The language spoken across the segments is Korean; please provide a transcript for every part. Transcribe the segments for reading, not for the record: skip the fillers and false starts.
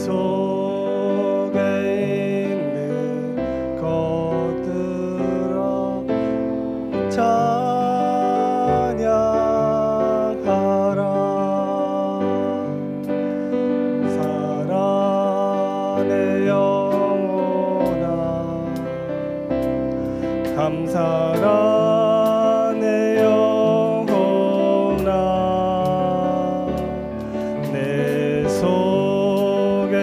속에 있는 것들아 찬양하라. 사랑의 영혼아 감사라. 내 영혼아 내 속에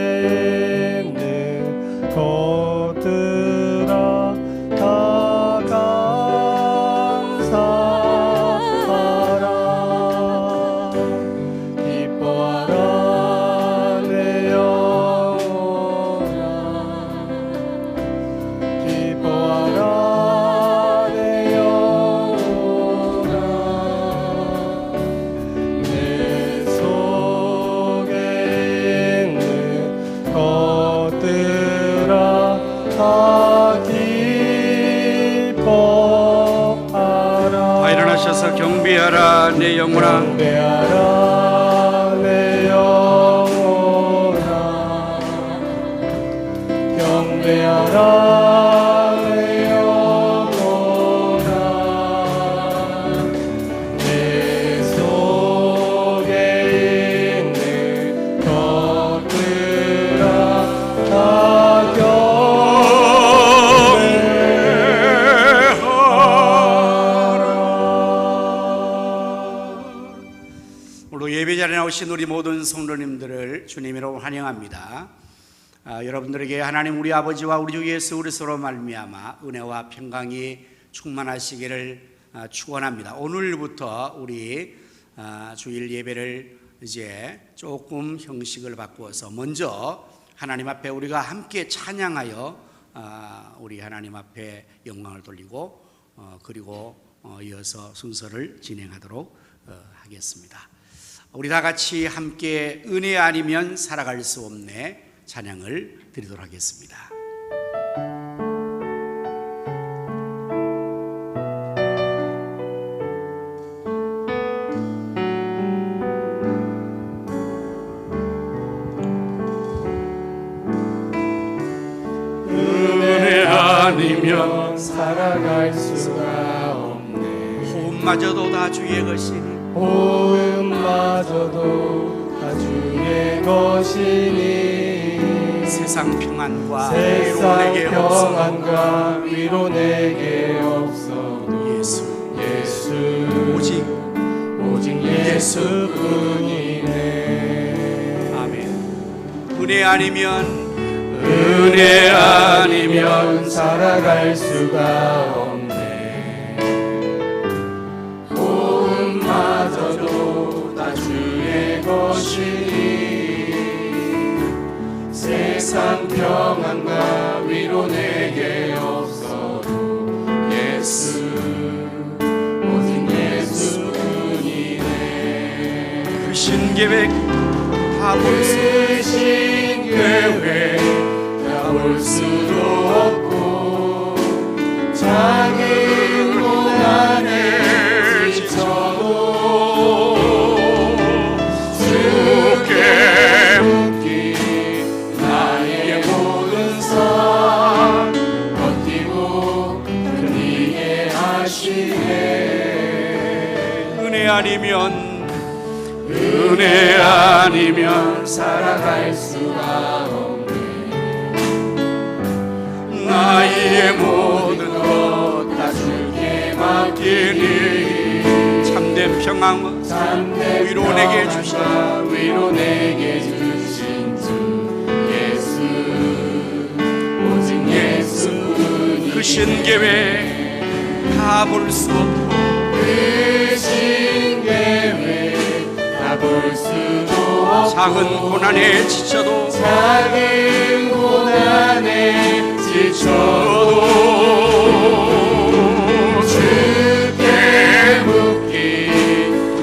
있는 것들아 다 감사하라. 기뻐하라 내 영혼아 기뻐하라. 다 일어나셔서 경배하라 내 영혼아. 경배하라 내 영혼아 경배하라 내 영혼아 내 속에 있는 것들아 다 예배 자리에 나오신 우리 모든 성도님들을 주님으로 환영합니다. 여러분들에게 하나님 우리 아버지와 우리 주 예수 그리스도로 말미암아 은혜와 평강이 충만하시기를 축원합니다. 오늘부터 우리 주일 예배를 이제 조금 형식을 바꾸어서 먼저 하나님 앞에 우리가 함께 찬양하여 우리 하나님 앞에 영광을 돌리고 그리고 이어서 순서를 진행하도록 하겠습니다. 우리 다 같이 함께 은혜 아니면 살아갈 수 없네 찬양을 드리도록 하겠습니다. 은혜 아니면 살아갈 수가 없네. 호흡마저도 다 주의 것이니 호흡마저도 다 주의 것이니 세상 평안과 세상 위로 내게 평안과 위로 내게 없어도 예수 오직 예수뿐이네. 아멘. 은혜 아니면 살아갈 수가 없네. 호흡마저도 다 주의 것이니 세상 평안과 위로 내게 없어도 오직 예수뿐이네. 그 신계획 다 볼 수도 없고 작은 고난에 지쳐도 주께 묻기 나의 모든 삶 버티고 그리게 하시네. 은혜 아니면 살아갈 수가 없네. 나의 모든 것 다 주께 맡기니 참된 평안과 위로 내게 주신 주 예수 오직 예수뿐이네. 그 신계획 다 볼 수 없고 그 신계획 다 볼 수도 없고 작은 고난에 지쳐도 주께 묻기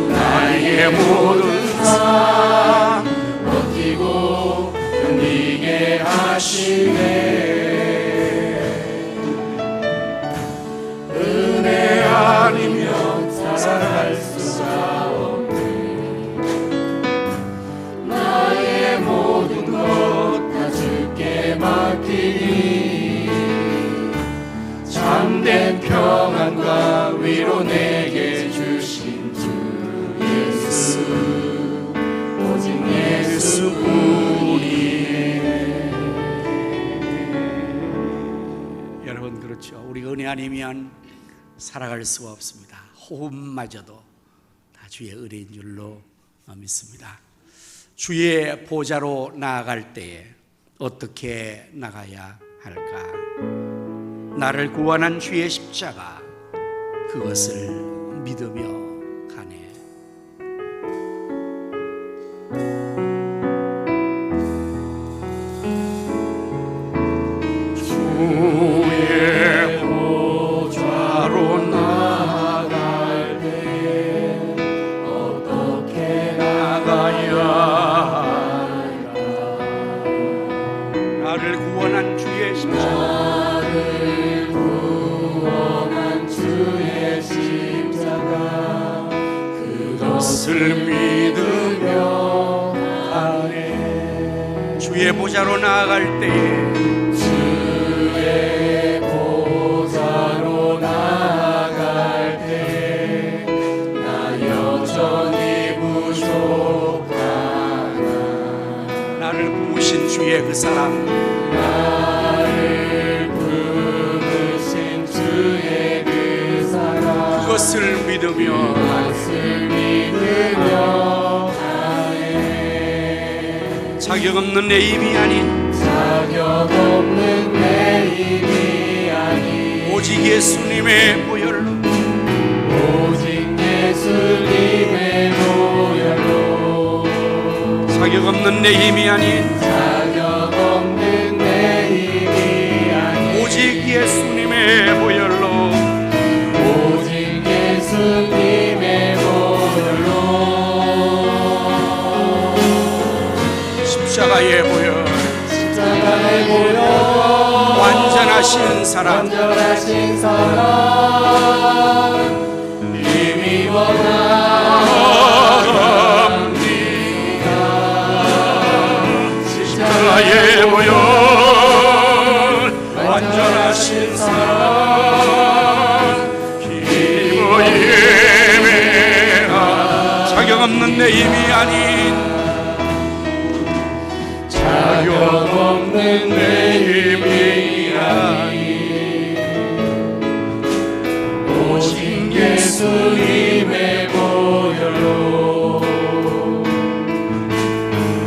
나의 모든 삶 버티고 견디게 하시네. 은혜 아니면 살아갈 수가 없네. 나의 모든 것 아니면 살아갈 수가 없습니다. 호흡마저도 다 주의 은혜인 줄로 믿습니다. 주의 보좌로 나아갈 때에 어떻게 나가야 할까? 나를 구원한 주의 십자가, 그것을 믿으며 가네. 주의 보좌로 나아갈 때 어떻게 나가야 할까? 나를 구원한 주의 십자가, 나를 구원한 주의 십자가, 그것을 믿으며 가네. 주의 보좌로 나아갈 때에 주의 보좌로 나아갈 때 나 여전히 부족하나. 나를 부으신 주의 그 사랑, 나를 부르신 주의 그 사랑, 그것을 믿으며 그것을 믿으며 가네. 자격 없는 내 힘이 아닌 자격 없는 내 힘이 아닌 오직 예수님의 보혈로, 오직 예수님의 보혈로, 자격 없는 내 힘이 아닌 자격 없는 내 힘이 아닌 오직 예수님의 보혈로, 오직 예수님의 보혈로, 십자가의 보혈, 십자가의 보혈, 완전하신 사랑, 완전하신 사랑, 이미 원합니다. 십자가의 보혈, 완전하신 사랑, 기뻐 예배하. 자격 없는 내 힘이 아닌 자격 없는 내 힘이 아닌 오직 예수님의 보혈로,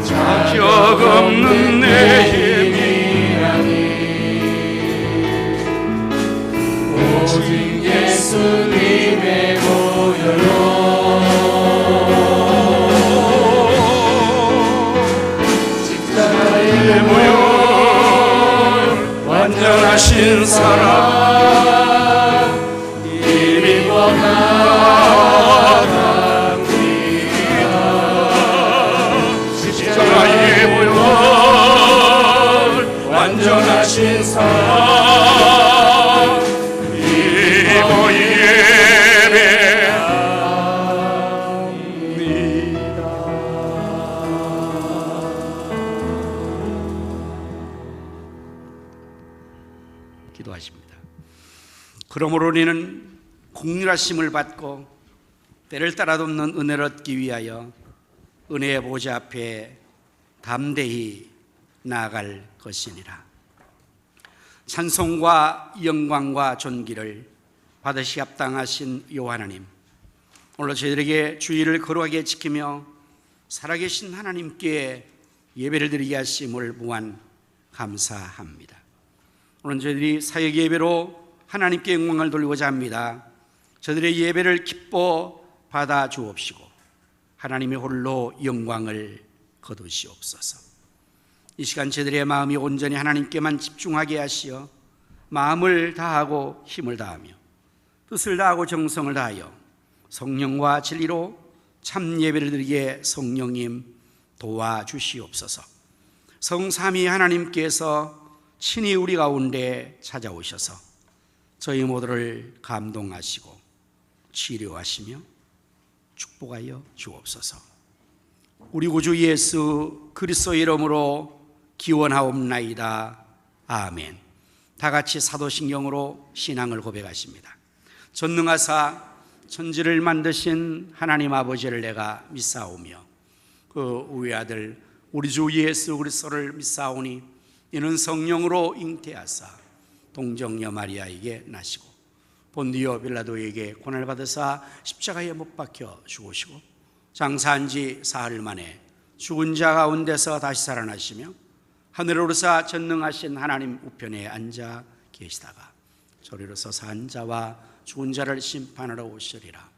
자격 없는 내 힘이 아닌 오직 예수님의 보혈로, 십자가의 보혈, 완전하신 사랑, 이미 원합니다. 십자가의 보혈, 완전하신 사랑, 기뻐 예배하니. 기도하십니다. 그러므로 우리는 공률하심을 받고 때를 따라 돕는 은혜를 얻기 위하여 은혜의 보좌 앞에 담대히 나아갈 것이니라. 찬송과 영광과 존귀를 받으시 합당하신 여호와 하나님, 오늘 저희들에게 주의를 거룩하게 지키며 살아계신 하나님께 예배를 드리게 하심을 무한 감사합니다. 오늘 저희들이 사역 예배로 하나님께 영광을 돌리고자 합니다. 저들의 예배를 기뻐 받아 주옵시고 하나님의 홀로 영광을 거두시옵소서. 이 시간 저들의 마음이 온전히 하나님께만 집중하게 하시어 마음을 다하고 힘을 다하며 뜻을 다하고 정성을 다하여 성령과 진리로 참 예배를 드리게 성령님 도와주시옵소서. 성삼위 하나님께서 친히 우리 가운데 찾아오셔서 저희 모두를 감동하시고 치료하시며 축복하여 주옵소서. 우리 구주 예수 그리스도의 이름으로 기원하옵나이다. 아멘. 다 같이 사도신경으로 신앙을 고백하십니다. 전능하사 천지를 만드신 하나님 아버지를 내가 믿사오며 그 외아들 우리 주 예수 그리스도를 믿사오니 이는 성령으로 잉태하사 동정녀 마리아에게 나시고 본디오 빌라도에게 고난을 받으사 십자가에 못 박혀 죽으시고 장사한 지 사흘 만에 죽은 자 가운데서 다시 살아나시며 하늘에 오르사 전능하신 하나님 우편에 앉아 계시다가 저리로서 산 자와 죽은 자를 심판하러 오시리라.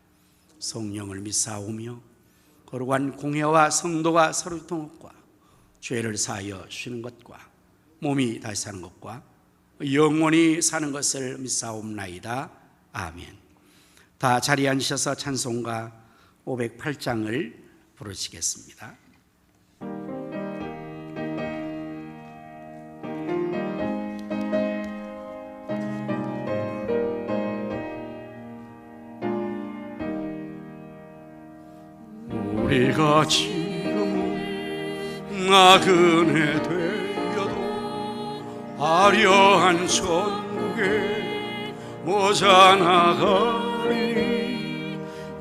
성령을 믿사오며 거룩한 공회와 성도가 서로 통합과 죄를 사하여 쉬는 것과 몸이 다시 사는 것과 영원히 사는 것을 믿사옵나이다. 아멘. 다 자리에 앉으셔서 찬송가 508장을 부르시겠습니다. 우리가 지금 나그네 되어도 화려한 천국에 모자나가리.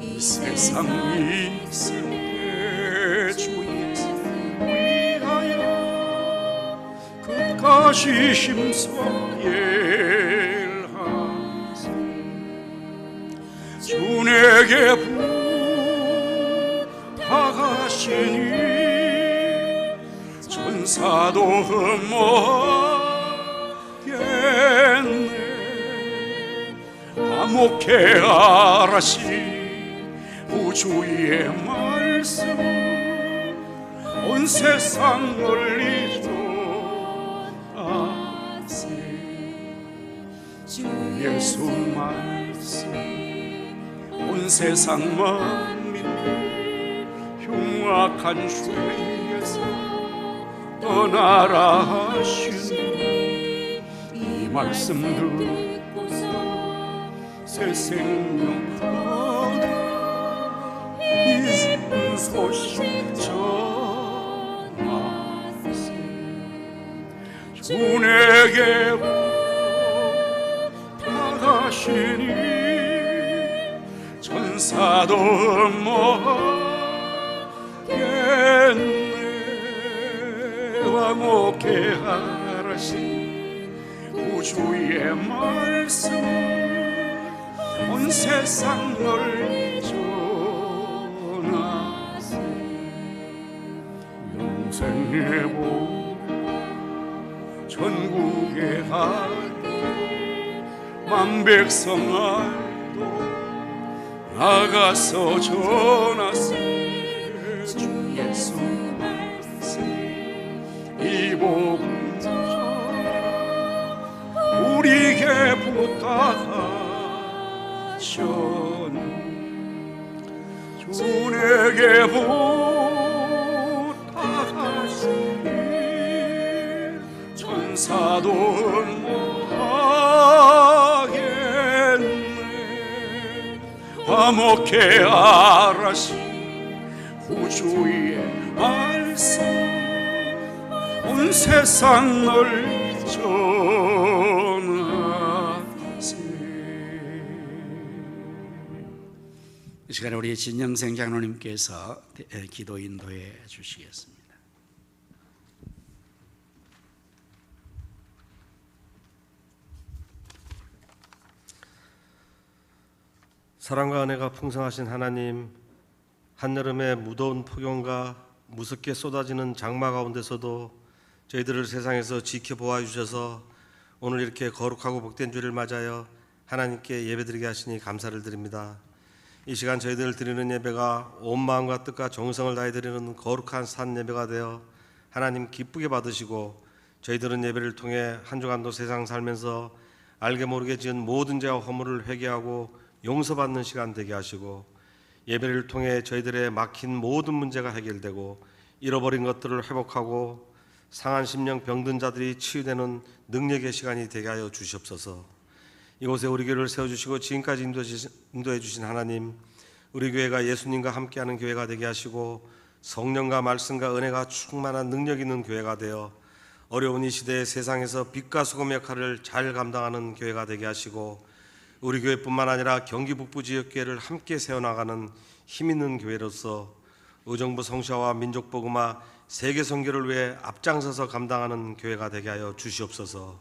이 세상 있을 때 주 예수 위하여 끝까지 심사일하세. 주 내게 부탁하시니 천사도 흠모하겠네. 화목해하라시 우주의 말씀 온 세상 널리 전하세. 주 예수 말씀 온 세상 만민들 흉악한 죄에서 떠나라 하시니 이 말씀 듣고서 새 생명 얻어 이쁜 소식 전하세. 주 내게 부탁하시니 천사도 흠모하겠네. 화목해하라시 우주의 말씀 온 세상 널리 전하세. 영생의 복 전국에 하게 만백성 알도 나가서 전하세. 주 예수 말씀 이 복음 전하 우리에게 부탁하셨네. 주 내게 부탁하시니 천사도 흠모하겠네. 화목해하라시 우주의 말씀 온 세상 널리 전하세. 이 시간에 우리 진영생 장로님께서 기도 인도해 주시겠습니다. 사랑과 은혜가 풍성하신 하나님, 한여름의 무더운 폭염과 무섭게 쏟아지는 장마 가운데서도 저희들을 세상에서 지켜보아 주셔서 오늘 이렇게 거룩하고 복된 주를 맞아여 하나님께 예배드리게 하시니 감사를 드립니다. 이 시간 저희들 드리는 예배가 온 마음과 뜻과 정성을 다해 드리는 거룩한 산 예배가 되어 하나님 기쁘게 받으시고 저희들은 예배를 통해 한 주간도 세상 살면서 알게 모르게 지은 모든 죄와 허물을 회개하고 용서받는 시간 되게 하시고 예배를 통해 저희들의 막힌 모든 문제가 해결되고 잃어버린 것들을 회복하고 상한 심령 병든 자들이 치유되는 능력의 시간이 되게 하여 주시옵소서. 이곳에 우리 교회를 세워주시고 지금까지 인도해 주신 하나님, 우리 교회가 예수님과 함께하는 교회가 되게 하시고 성령과 말씀과 은혜가 충만한 능력 있는 교회가 되어 어려운 이 시대에 세상에서 빛과 소금 역할을 잘 감당하는 교회가 되게 하시고 우리 교회뿐만 아니라 경기 북부 지역 교회를 함께 세워나가는 힘있는 교회로서 의정부 성샤와 민족복음화 세계 선교를 위해 앞장서서 감당하는 교회가 되게 하여 주시옵소서.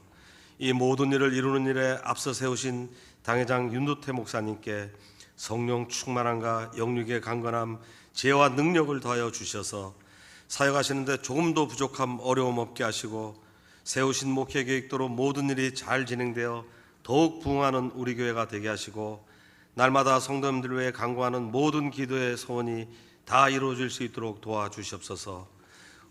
이 모든 일을 이루는 일에 앞서 세우신 당회장 윤두태 목사님께 성령 충만함과 영육의 강건함, 지혜와 능력을 더하여 주셔서 사역하시는데 조금도 부족함 어려움 없게 하시고 세우신 목회 계획대로 모든 일이 잘 진행되어 더욱 부흥하는 우리 교회가 되게 하시고 날마다 성도님들 위해 간구하는 모든 기도의 소원이 다 이루어질 수 있도록 도와주시옵소서.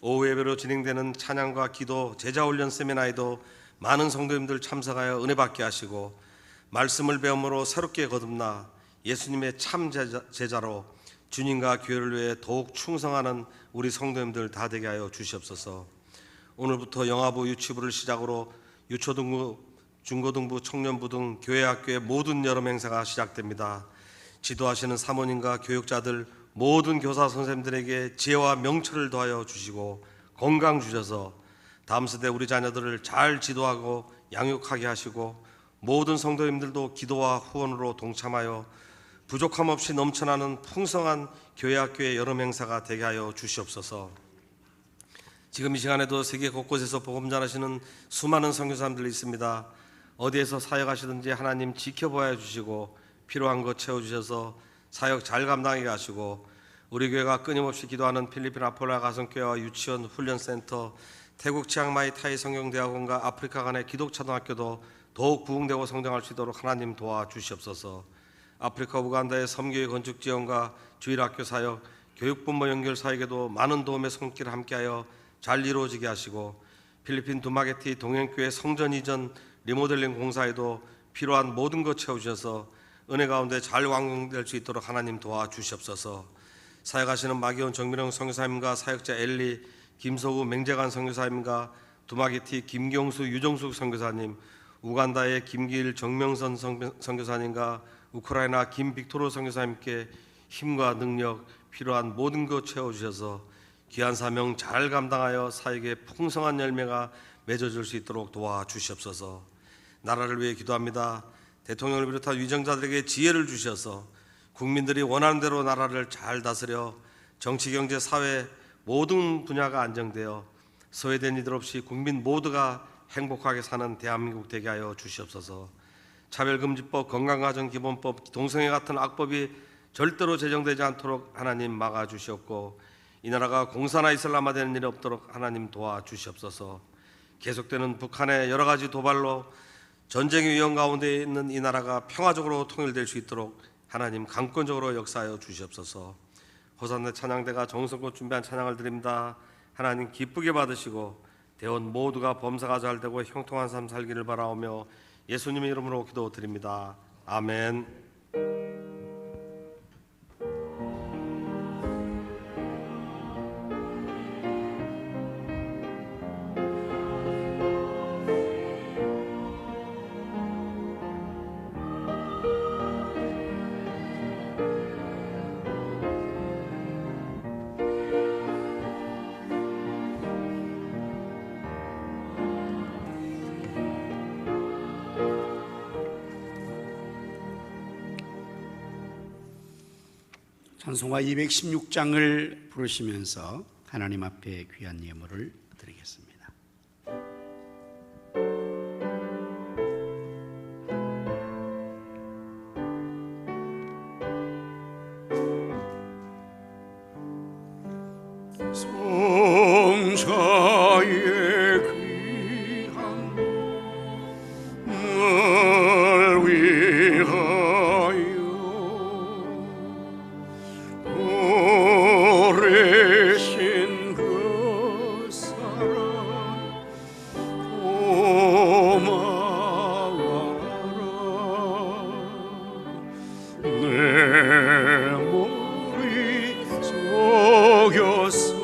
오후 예배로 진행되는 찬양과 기도, 제자훈련 세미나에도 많은 성도님들 참석하여 은혜 받게 하시고 말씀을 배움으로 새롭게 거듭나 예수님의 참 제자로 주님과 교회를 위해 더욱 충성하는 우리 성도님들 다 되게 하여 주시옵소서. 오늘부터 영아부, 유치부를 시작으로 유초등부, 중고등부, 청년부 등 교회 학교의 모든 여름 행사가 시작됩니다. 지도하시는 사모님과 교육자들, 모든 교사 선생님들에게 지혜와 명철을 더하여 주시고 건강 주셔서 다음 세대 우리 자녀들을 잘 지도하고 양육하게 하시고 모든 성도님들도 기도와 후원으로 동참하여 부족함 없이 넘쳐나는 풍성한 교회 학교의 여름 행사가 되게 하여 주시옵소서. 지금 이 시간에도 세계 곳곳에서 복음 전하시는 수많은 선교사님들이 있습니다. 어디에서 사역하시든지 하나님 지켜보아 주시고 필요한 것 채워주셔서 사역 잘 감당하게 하시고 우리 교회가 끊임없이 기도하는 필리핀 아폴라 가성교회와 유치원 훈련센터, 태국 치앙마이 타이 성경대학원과 아프리카 간의 기독초등학교도 더욱 부흥되고 성장할 수 있도록 하나님 도와주시옵소서. 아프리카 우간다의 섬교회 건축 지원과 주일학교 사역, 교육분모 연결 사역에도 많은 도움의 손길을 함께하여 잘 이루어지게 하시고 필리핀 두마게티 동행교회 성전 이전 리모델링 공사에도 필요한 모든 것 채워주셔서 은혜 가운데 잘 완공될 수 있도록 하나님 도와주시옵소서. 사역하시는 마기온 정민영 선교사님과 사역자 엘리, 김서우 맹재관 선교사님과 두마게티 김경수 유정숙 선교사님, 우간다의 김길 정명선 선교사님과 우크라이나 김빅토르 선교사님께 힘과 능력 필요한 모든 것 채워주셔서 귀한 사명 잘 감당하여 사역의 풍성한 열매가 맺어질 수 있도록 도와주시옵소서. 나라를 위해 기도합니다. 대통령을 비롯한 위정자들에게 지혜를 주셔서 국민들이 원하는 대로 나라를 잘 다스려 정치, 경제, 사회 모든 분야가 안정되어 소외된 이들 없이 국민 모두가 행복하게 사는 대한민국 되게 하여 주시옵소서. 차별금지법, 건강가정기본법, 동성애 같은 악법이 절대로 제정되지 않도록 하나님 막아주시옵고 이 나라가 공산화 이슬람화 되는 일이 없도록 하나님 도와주시옵소서. 계속되는 북한의 여러 가지 도발로 전쟁의 위험 가운데 있는 이 나라가 평화적으로 통일될 수 있도록 하나님 강권적으로 역사하여 주시옵소서. 호산나 찬양대가 정성껏 준비한 찬양을 드립니다. 하나님 기쁘게 받으시고 대원 모두가 범사가 잘 되고 형통한 삶 살기를 바라오며 예수님의 이름으로 기도드립니다. 아멘. 찬송가 216장을 부르시면서 하나님 앞에 귀한 예물을 드리겠습니다. 성자의 귀한 날 위하여 오래신 그 사랑 고마워라. 내 머리 속였어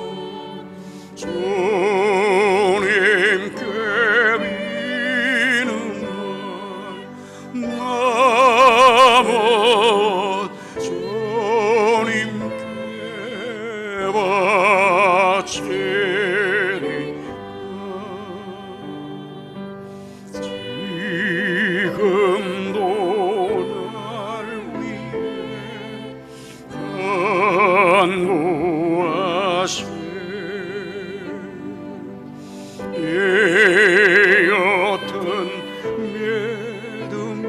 주님께 비는 날 나못 주님께 바치리까 지금도 나를 위해 간구하시 이 어떤 믿음이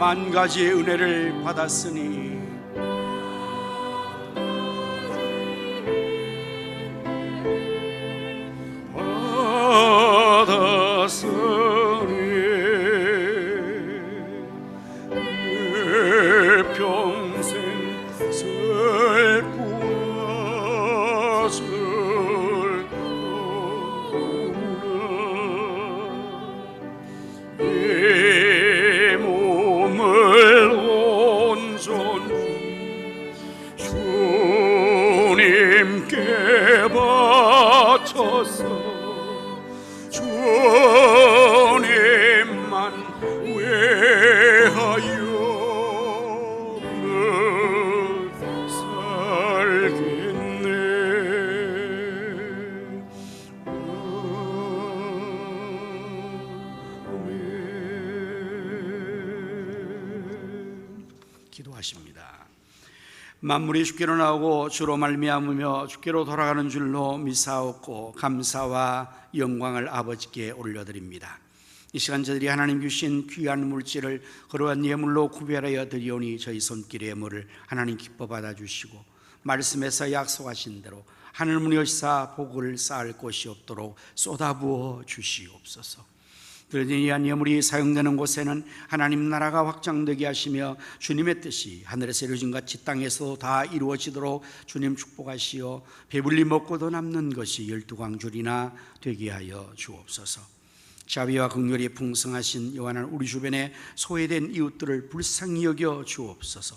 만 가지의 은혜를 받았으니 내 평생 슬프나 슬프나 이 몸을 온전히 주님께 바쳐서 주님만 외하여 살겠네. 아멘. 기도하십니다. 만물이 주께로 나오고 주로 말미암으며 주께로 돌아가는 줄로 믿사옵고 감사와 영광을 아버지께 올려드립니다. 이 시간 저희들이 하나님 주신 귀한 물질을 거룩한 예물로 구별하여 드리오니 저희 손길의 예물을 하나님 기뻐 받아주시고 말씀에서 약속하신 대로 하늘문이 여시사 복을 쌓을 곳이 없도록 쏟아부어 주시옵소서. 드려진 이한 예물이 사용되는 곳에는 하나님 나라가 확장되게 하시며 주님의 뜻이 하늘에서 이루어진 같이 땅에서 다 이루어지도록 주님 축복하시어 배불리 먹고도 남는 것이 12광줄이나 되게 하여 주옵소서. 자비와 긍휼이 풍성하신 여호와는 우리 주변에 소외된 이웃들을 불쌍히 여겨 주옵소서.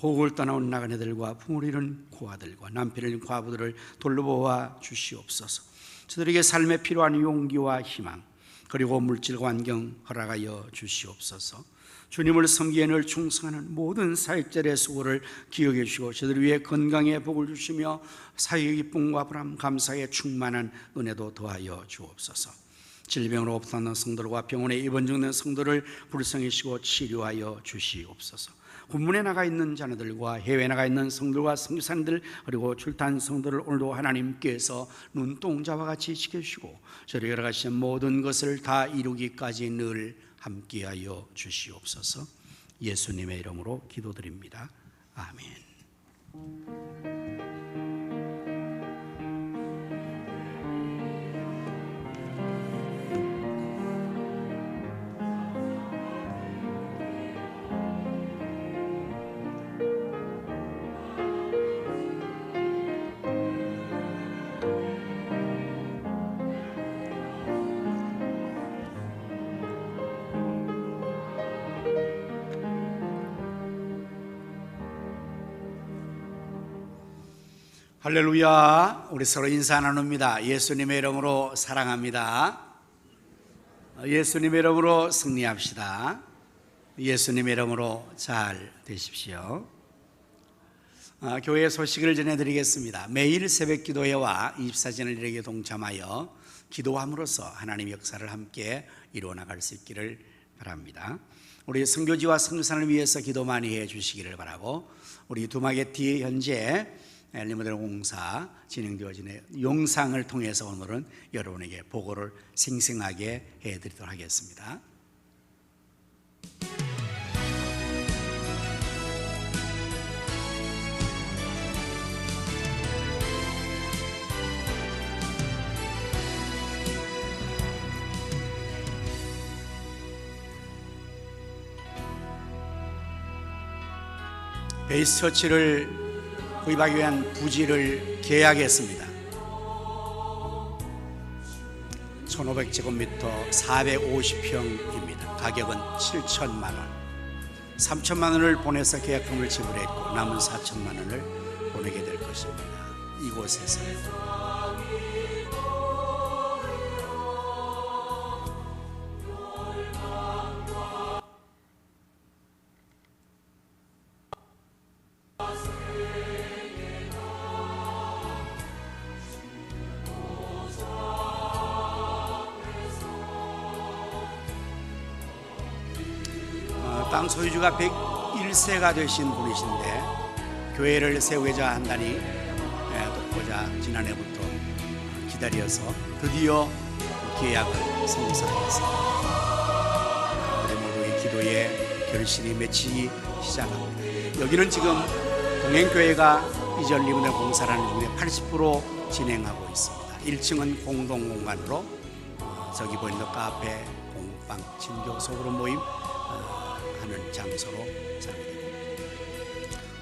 호국을 떠나온 나그네들과 풍을 잃은 고아들과 남편을 잃은 과부들을 돌보아 주시옵소서. 저들에게 삶에 필요한 용기와 희망 그리고 물질과 환경 허락하여 주시옵소서. 주님을 섬기에 늘 충성하는 모든 사역자의 수고를 기억해 주시고 저들 위해 건강의 복을 주시며 사역의 기쁨과 보람 감사에 충만한 은혜도 더하여 주옵소서. 질병으로 고통하는 성도들과 병원에 입원 중인 성도를 불쌍히시고 치료하여 주시옵소서. 군문에 나가 있는 자녀들과 해외에 나가 있는 성도들과 선교사님들 그리고 출탄 성도를 오늘도 하나님께서 눈동자와 같이 지켜주시고 저를 열어가신 모든 것을 다 이루기까지 늘 함께하여 주시옵소서. 예수님의 이름으로 기도드립니다. 아멘. 할렐루야. 우리 서로 인사 나눕니다. 예수님의 이름으로 사랑합니다. 예수님의 이름으로 승리합시다. 예수님의 이름으로 잘 되십시오. 교회 소식을 전해드리겠습니다. 매일 새벽 기도회와 24시간을 일에게 동참하여 기도함으로써 하나님의 역사를 함께 이루어 나갈 수 있기를 바랍니다. 우리 선교지와 선교사를 위해서 기도 많이 해주시기를 바라고 우리 두마게티 현재 리모델 공사 진행되어지는 영상을 통해서 오늘은 여러분에게 보고를 생생하게 해드리도록 하겠습니다. 베이스 처치를 구입하기 위한 부지를 계약했습니다. 1500제곱미터 450평입니다. 가격은 7천만 원. 3천만 원을 보내서 계약금을 지불했고 남은 4천만 원을 보내게 될 것입니다. 이곳에서 땅 소유주가 101세가 되신 분이신데 교회를 세우고자 한다니 돕고자 지난해부터 기다려서 드디어 계약을 성사했습니다. 우리 모두의 기도에 결실이 맺히기 시작합니다. 여기는 지금 동행교회가 이전 리문을 공사하는 중에 80% 진행하고 있습니다. 1층은 공동공간으로 저기 보이는 카페, 공방, 친교, 소그룹 모임 하는 장소로 사용이 되고,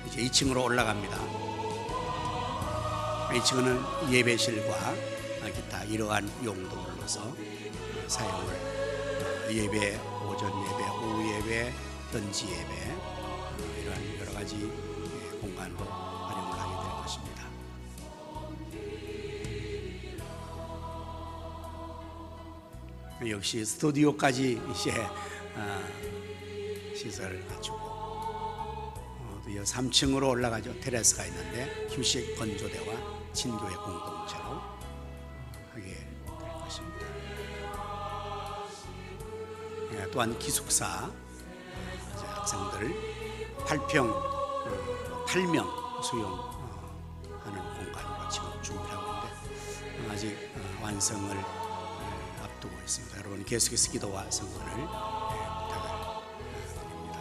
이제 2층으로 올라갑니다. 2층은 예배실과 기타 이러한 용도를 넣어서 사용을, 예배, 오전 예배, 오후 예배, 현지 예배, 이러한 여러 가지 공간으로 활용을 하게 될 것입니다. 역시 스튜디오까지 이제 시설을 갖추고, 3층으로 올라가죠. 테라스가 있는데 휴식 건조대와 친교의 공동체로 하게 될 것입니다. 또한 기숙사 학생들 8명 수용하는 공간으로 지금 준비를 하고 있는데 아직 완성을 앞두고 있습니다. 여러분 계속해서 기도와 성원을 부탁을 드립니다.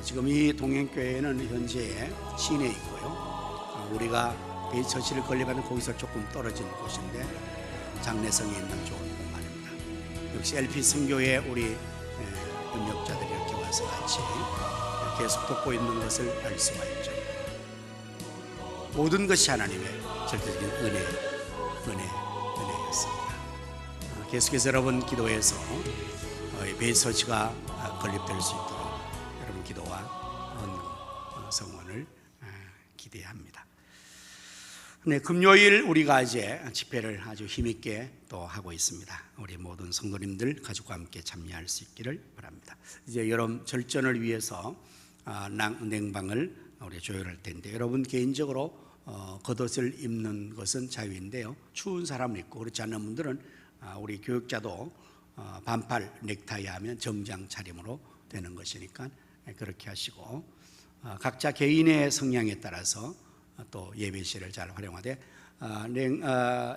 지금 이 동행교회는 현재 시내에 있고요. 우리가 베이처치를 건립하는 거기서 조금 떨어진 곳인데 장래성이 있는 좋은 공간입니다. 역시 LP 선교회 우리 협력자들이 이렇게 와서 같이 계속 돕고 있는 것을 알 수가 있죠. 모든 것이 하나님의 절대적인 은혜였습니다. 계속해서 여러분 기도해서 베이처치가 건립될 수 있도록 여러분 기도와 헌금, 성원을 기대합니다. 네, 금요일 우리가 이제 집회를 아주 힘있게 또 하고 있습니다. 우리 모든 성도님들 가족과 함께 참여할 수 있기를 바랍니다. 이제 여름 절전을 위해서 냉방을 우리 조율할 텐데, 여러분 개인적으로 겉옷을 입는 것은 자유인데요. 추운 사람은 있고 그렇지 않은 분들은 우리 교육자도 반팔 넥타이 하면 정장 차림으로 되는 것이니까 그렇게 하시고, 각자 개인의 성향에 따라서 또 예배실을 잘 활용하되,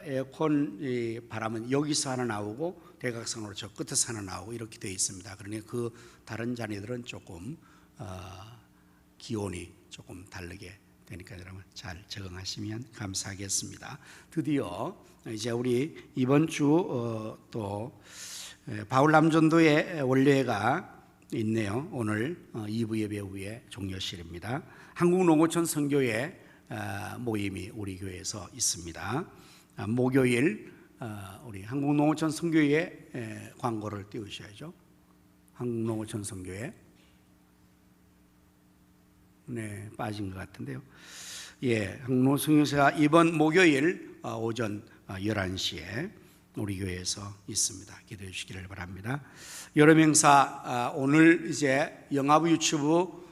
에어컨 바람은 여기서 하나 나오고 대각선으로 저 끝에서 하나 나오고 이렇게 되어 있습니다. 그러니 그 다른 자리들은 조금 기온이 조금 다르게 되니까 여러분 잘 적응하시면 감사하겠습니다. 드디어 이제 우리 이번 주 또 바울 남전도의 원례가 있네요. 오늘 2부 예배 후에 종료실입니다. 한국농어촌 선교회 모임이 우리 교회에서 있습니다. 목요일 우리 한국농어촌 선교회 광고를 띄우셔야죠. 한국농어촌 선교회 빠진 것 같은데요. 한국농어촌 선교회가 이번 목요일 오전 11시에 우리 교회에서 있습니다. 기도해 주시기를 바랍니다. 여름 행사 오늘 이제 영화부 유튜브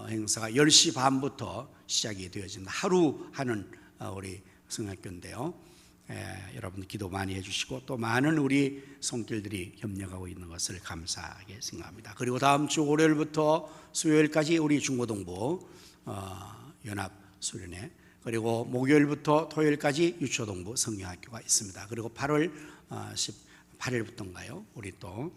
행사가 10시 반부터 시작이 되어진다. 하루 하는 우리 성학교인데요. 여러분 기도 많이 해주시고 또 많은 우리 손길들이 협력하고 있는 것을 감사하게 생각합니다. 그리고 다음 주 월요일부터 수요일까지 우리 중고동부 연합 수련회, 그리고 목요일부터 토요일까지 유초동부 성경학교가 있습니다. 그리고 8월 18일부터인가요? 우리 또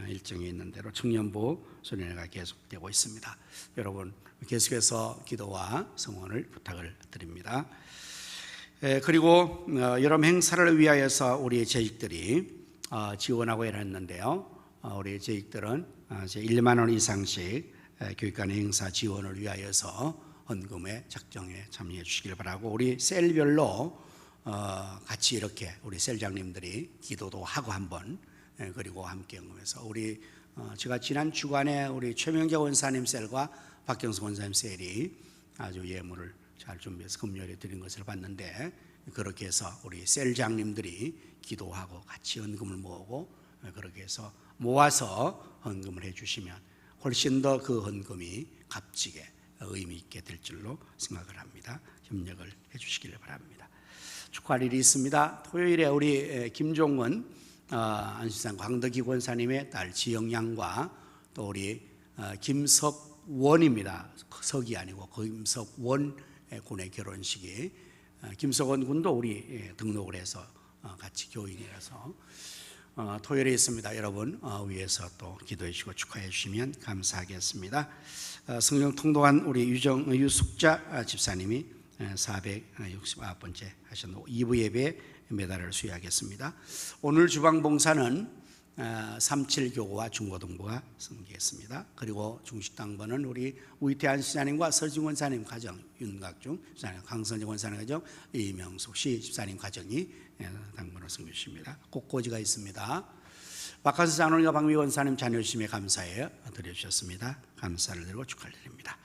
일정이 있는 대로 청년부 수련회가 계속되고 있습니다. 여러분 계속해서 기도와 성원을 부탁을 드립니다. 그리고 여름 행사를 위하여서 우리 재직들이 지원하고 일했는데요. 우리 재직들은 1만 원 이상씩 교육관 행사 지원을 위하여서 헌금의 작정에 참여해 주시길 바라고, 우리 셀별로 같이 이렇게 우리 셀장님들이 기도도 하고 한번, 그리고 함께 헌금해서 우리 제가 지난 주간에 우리 최명재 원사님 셀과 박경수 원사님 셀이 아주 예물을 잘 준비해서 금요일에 드린 것을 봤는데, 그렇게 해서 우리 셀장님들이 기도하고 같이 헌금을 모으고 그렇게 해서 모아서 헌금을 해주시면 훨씬 더 그 헌금이 값지게 의미 있게 될 줄로 생각을 합니다. 협력을 해주시기를 바랍니다. 축하할 일이 있습니다. 토요일에 우리 김종원 안시산 광덕기 권사님의 딸 지영양과 또 우리 김석원입니다. 석이 아니고 김석원 군의 결혼식이, 김석원 군도 우리 등록을 해서 같이 교인이라서 토요일에 있습니다. 여러분 위해서 또 기도해 주시고 축하해 주시면 감사하겠습니다. 성령 통독한 우리 유숙자 집사님이 469번째 하셨는 2부 예배 메달을 수여하겠습니다. 오늘 주방봉사는 37교구와 중고등부가 섬기겠습니다. 그리고 중식당번은 우리 우이태한 시장님과 서진 권사님 가정, 윤각중 시장님, 강선정 권사님 가정, 이명숙 씨 집사님 가정이 당번을 섬기십니다. 꽃꽂이가 있습니다. 박한수 장로님과 박미 권사님 자녀심에 감사해 드려주셨습니다. 감사를 드리고 축하를 드립니다.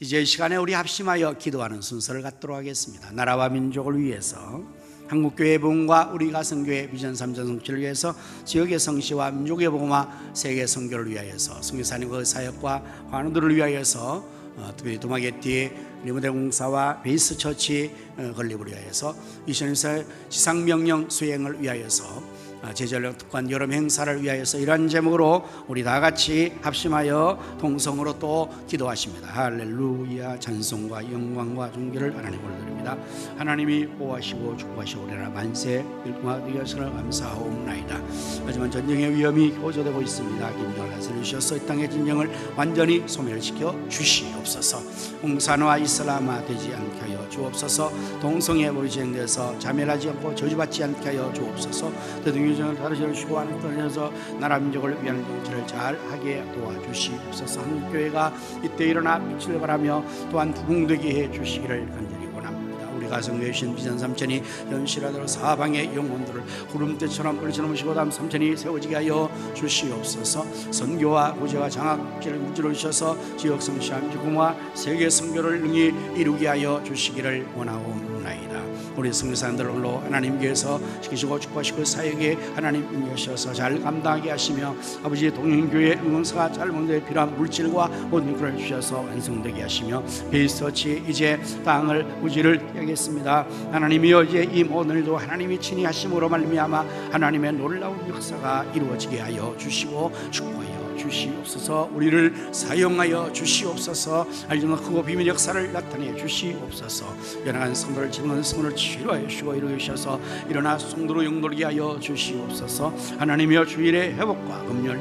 이제 이 시간에 우리 합심하여 기도하는 순서를 갖도록 하겠습니다. 나라와 민족을 위해서, 한국교회 부흥과 우리 가성교회 비전 3전 성취를 위해서, 지역의 성시와 민족의 복음화, 세계 선교를 위하여서, 선교사님과 그 사역과 관원들을 위하여서, 특별히 도마게티 리모델 공사와 베이스 처치 건립을 위하여서, 2024 지상명령 수행을 위하여서, 제전력 특관 여름 행사를 위하여서 이러한 제목으로 우리 다 같이 합심하여 동성으로 또 기도하십니다. 할렐루야. 찬송과 영광과 존귀를 하나님 올려드립니다. 하나님이 보호하시고 축복하시고 우리나라 만세 일kum하게 하시는 감사하옵나이다. 하지만 전쟁의 위험이 호조되고 있습니다. 김정을 다스리셔서 이 땅의 진정을 완전히 소멸시켜 주시옵소서. 홍산화 이슬람화 되지 않게 하여 주옵소서. 동성애 보이시행돼서 자멸하지 않고 저주받지 않게 하여 주옵소서. 대등유전을 다루셔주시고 하나님 떠나셔서 나라 민족을 위한 정치를 잘 하게 도와주시옵소서. 한국교회가 이때 일어나 빛을 발하며 또한 부흥되게 해 주시기를 간절히 원합니다. 우리 가성교회 신 비전 삼천이 현실하도록 사방의 영혼들을 구름대처럼 그리쳐놓으시고 다음 삼천이 세워지게 하여 주시옵소서. 선교와 구제와 장학기를 무지로 주셔서 지역 성시와 미국화 세계 선교를 능히 이루게 하여 주시기를 원하옵나이다. 우리 선교사님들 홀로 하나님께서 지키시고 축복하시고 사역에 하나님 임하셔서 잘 감당하게 하시며 아버지의 동행교회 응원사가 잘못되어 필요한 물질과 모든 것을 주셔서 완성되게 하시며 베이스처치 이제 땅을 우지를 떼겠습니다. 하나님이여 이제 이 모든 일도 하나님이 친히 하심으로 말미암아 하나님의 놀라운 역사가 이루어지게 하여 주시고 축복하여 주시옵소서. 우리를 사용하여 주시옵소서. 알지는 크고 비밀 역사를 나타내 주시옵소서. 연약한 성도를 지금은 성도를 치료하여 주시고 이루게 주셔서 일어나 성도로 영돌게 하여 주시옵소서. 하나님이여 주일의 회복과 금요일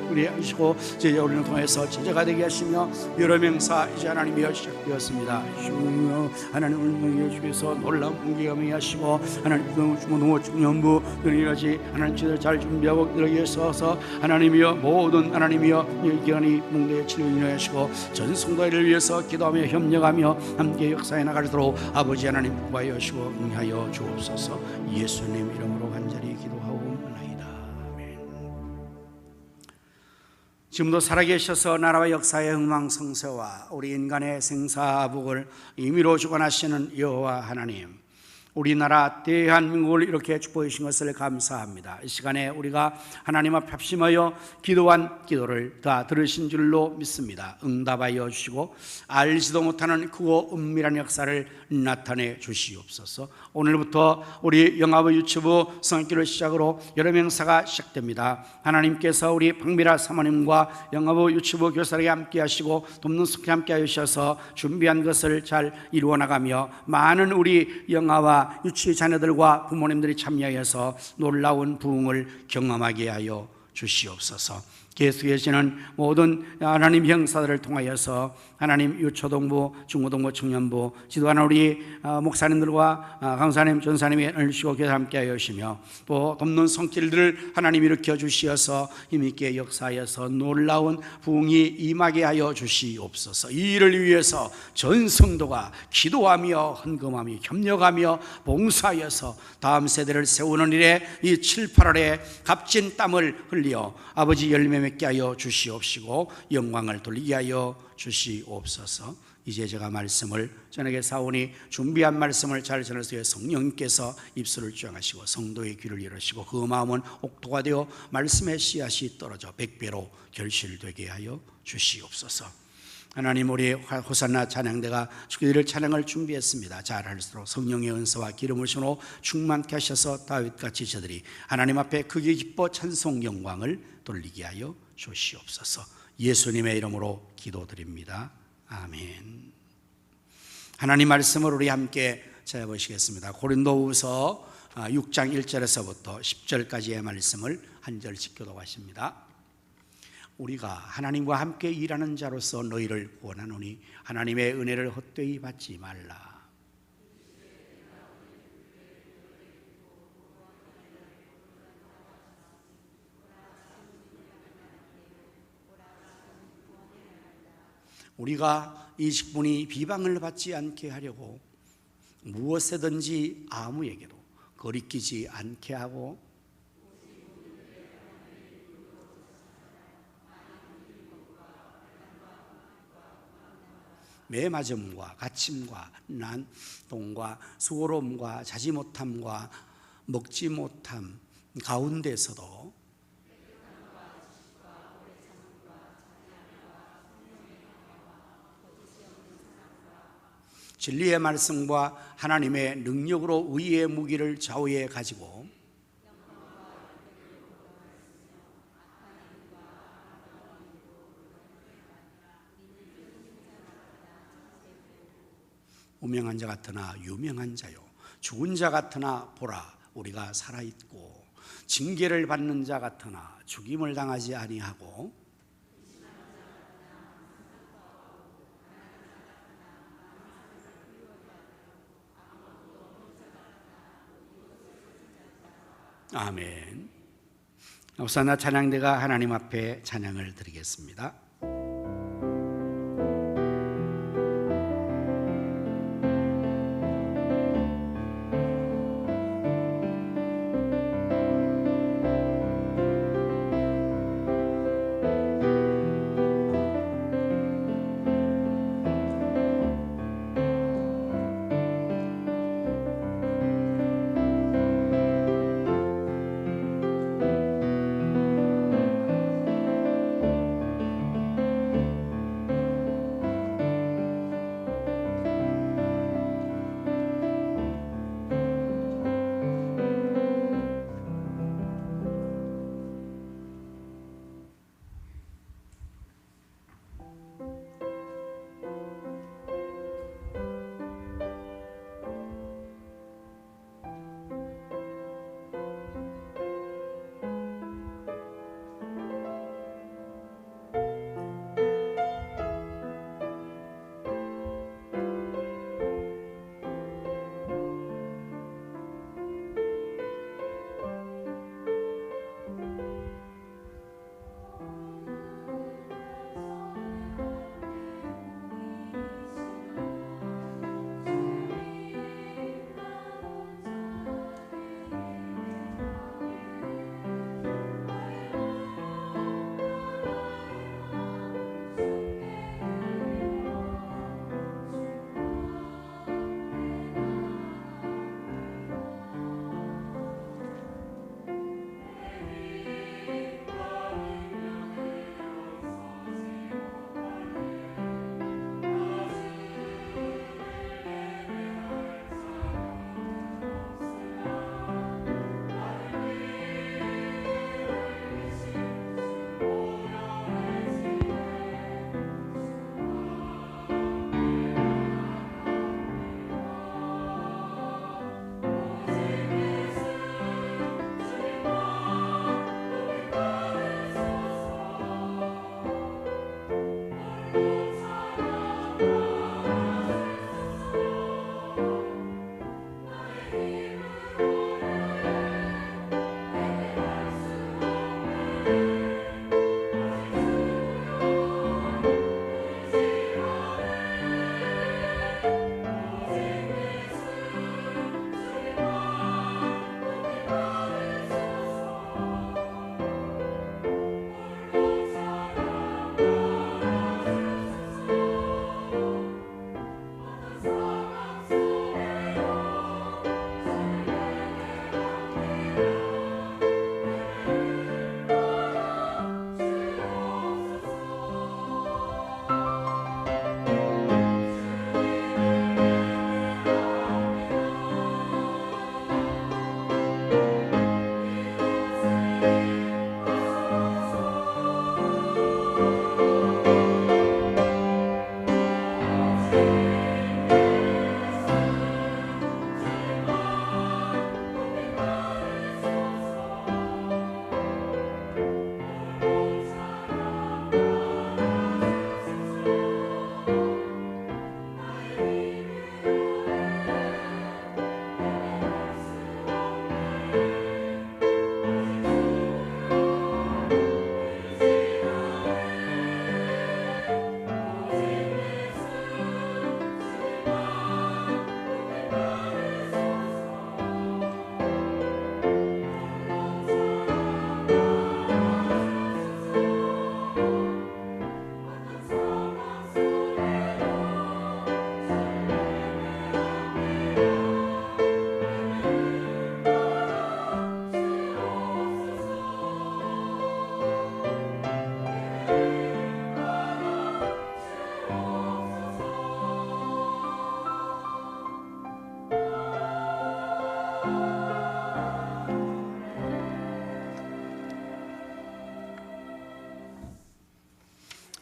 우리 하시고 제자 우리를 통해서 제자가 되게 하시며 여러 명사 이제 하나님이여 시작되었습니다. 하나님 오늘 주께서 놀라운 공기가 하시고 하나님 중고등부 중년부 연이라지 하나님 제자를 잘 준비하고 이루게 하셔서 하나님이여 모든 하나님이여 이 기간이 몽대의 치료를 인하시고 전 성도를 위해서 기도하며 협력하며 함께 역사에 나가도록 아버지 하나님 구하여 주시고 응하여 주옵소서. 예수님 이름으로 간절히 기도하옵나이다. 아멘. 지금도 살아계셔서 나라와 역사의 흥망성쇠와 우리 인간의 생사복을 임의로 주관하시는 여호와 하나님, 우리나라 대한민국을 이렇게 축복해 주신 것을 감사합니다. 이 시간에 우리가 하나님 앞에 합심하여 기도한 기도를 다 들으신 줄로 믿습니다. 응답하여 주시고 알지도 못하는 크고 은밀한 역사를 나타내 주시옵소서. 오늘부터 우리 영화부 유튜브 성악기를 시작으로 여러 명사가 시작됩니다. 하나님께서 우리 박미라 사모님과 영화부 유튜브 교사에게 함께 하시고 돕는 숙회 함께 하셔서 준비한 것을 잘 이루어 나가며 많은 우리 영화와 유치 자녀들과 부모님들이 참여해서 놀라운 부흥을 경험하게 하여 주시옵소서. 계속해지는 모든 하나님 형사들을 통하여서 하나님 유초동부, 중고동부, 청년부 지도하는 우리 목사님들과 강사님, 전사님이 은혜를 주시고 교회 함께 하여 주시며 또 돕는 손길들을 하나님 일으켜 주시어서 힘있게 역사하여서 놀라운 부흥이 임하게 하여 주시옵소서. 이 일을 위해서 전 성도가 기도하며 헌금하며 협력하며 봉사하여서 다음 세대를 세우는 일에 이 7, 8월에 값진 땀을 흘려 아버지 열매 맺게 하여 주시옵시고 영광을 돌리게 하여 주시옵소서. 이제 제가 말씀을 저에게 사오니 준비한 말씀을 잘 전할 수 있게 성령님께서 입술을 주장하시고 성도의 귀를 열으시고 그 마음은 옥토가 되어 말씀의 씨앗이 떨어져 100배로 결실되게 하여 주시옵소서. 하나님, 우리 호산나 찬양대가 주기를 찬양을 준비했습니다. 잘할수록 성령의 은사와 기름을 주로 충만케 하셔서 다윗같이 저들이 하나님 앞에 크게 기뻐 찬송 영광을 돌리게 하여 주시옵소서. 예수님의 이름으로 기도드립니다. 아멘. 하나님 말씀을 우리 함께 찾아보시겠습니다. 고린도후서 6장 1절에서부터 10절까지의 말씀을 한 절씩 교독하십니다. 우리가 하나님과 함께 일하는 자로서 너희를 구원하노니 하나님의 은혜를 헛되이 받지 말라. 우리가 이 직분이 비방을 받지 않게 하려고 무엇에든지 아무에게도 거리끼지 않게 하고 매맞음과 갇힘과 난동과 수고로움과 자지 못함과 먹지 못함 가운데서도 진리의 말씀과 하나님의 능력으로 의의 무기를 좌우에 가지고 무명한 자 같으나 유명한 자요 죽은 자 같으나 보라 우리가 살아있고 징계를 받는 자 같으나 죽임을 당하지 아니하고 아멘. 호산나 찬양대가 하나님 앞에 찬양을 드리겠습니다.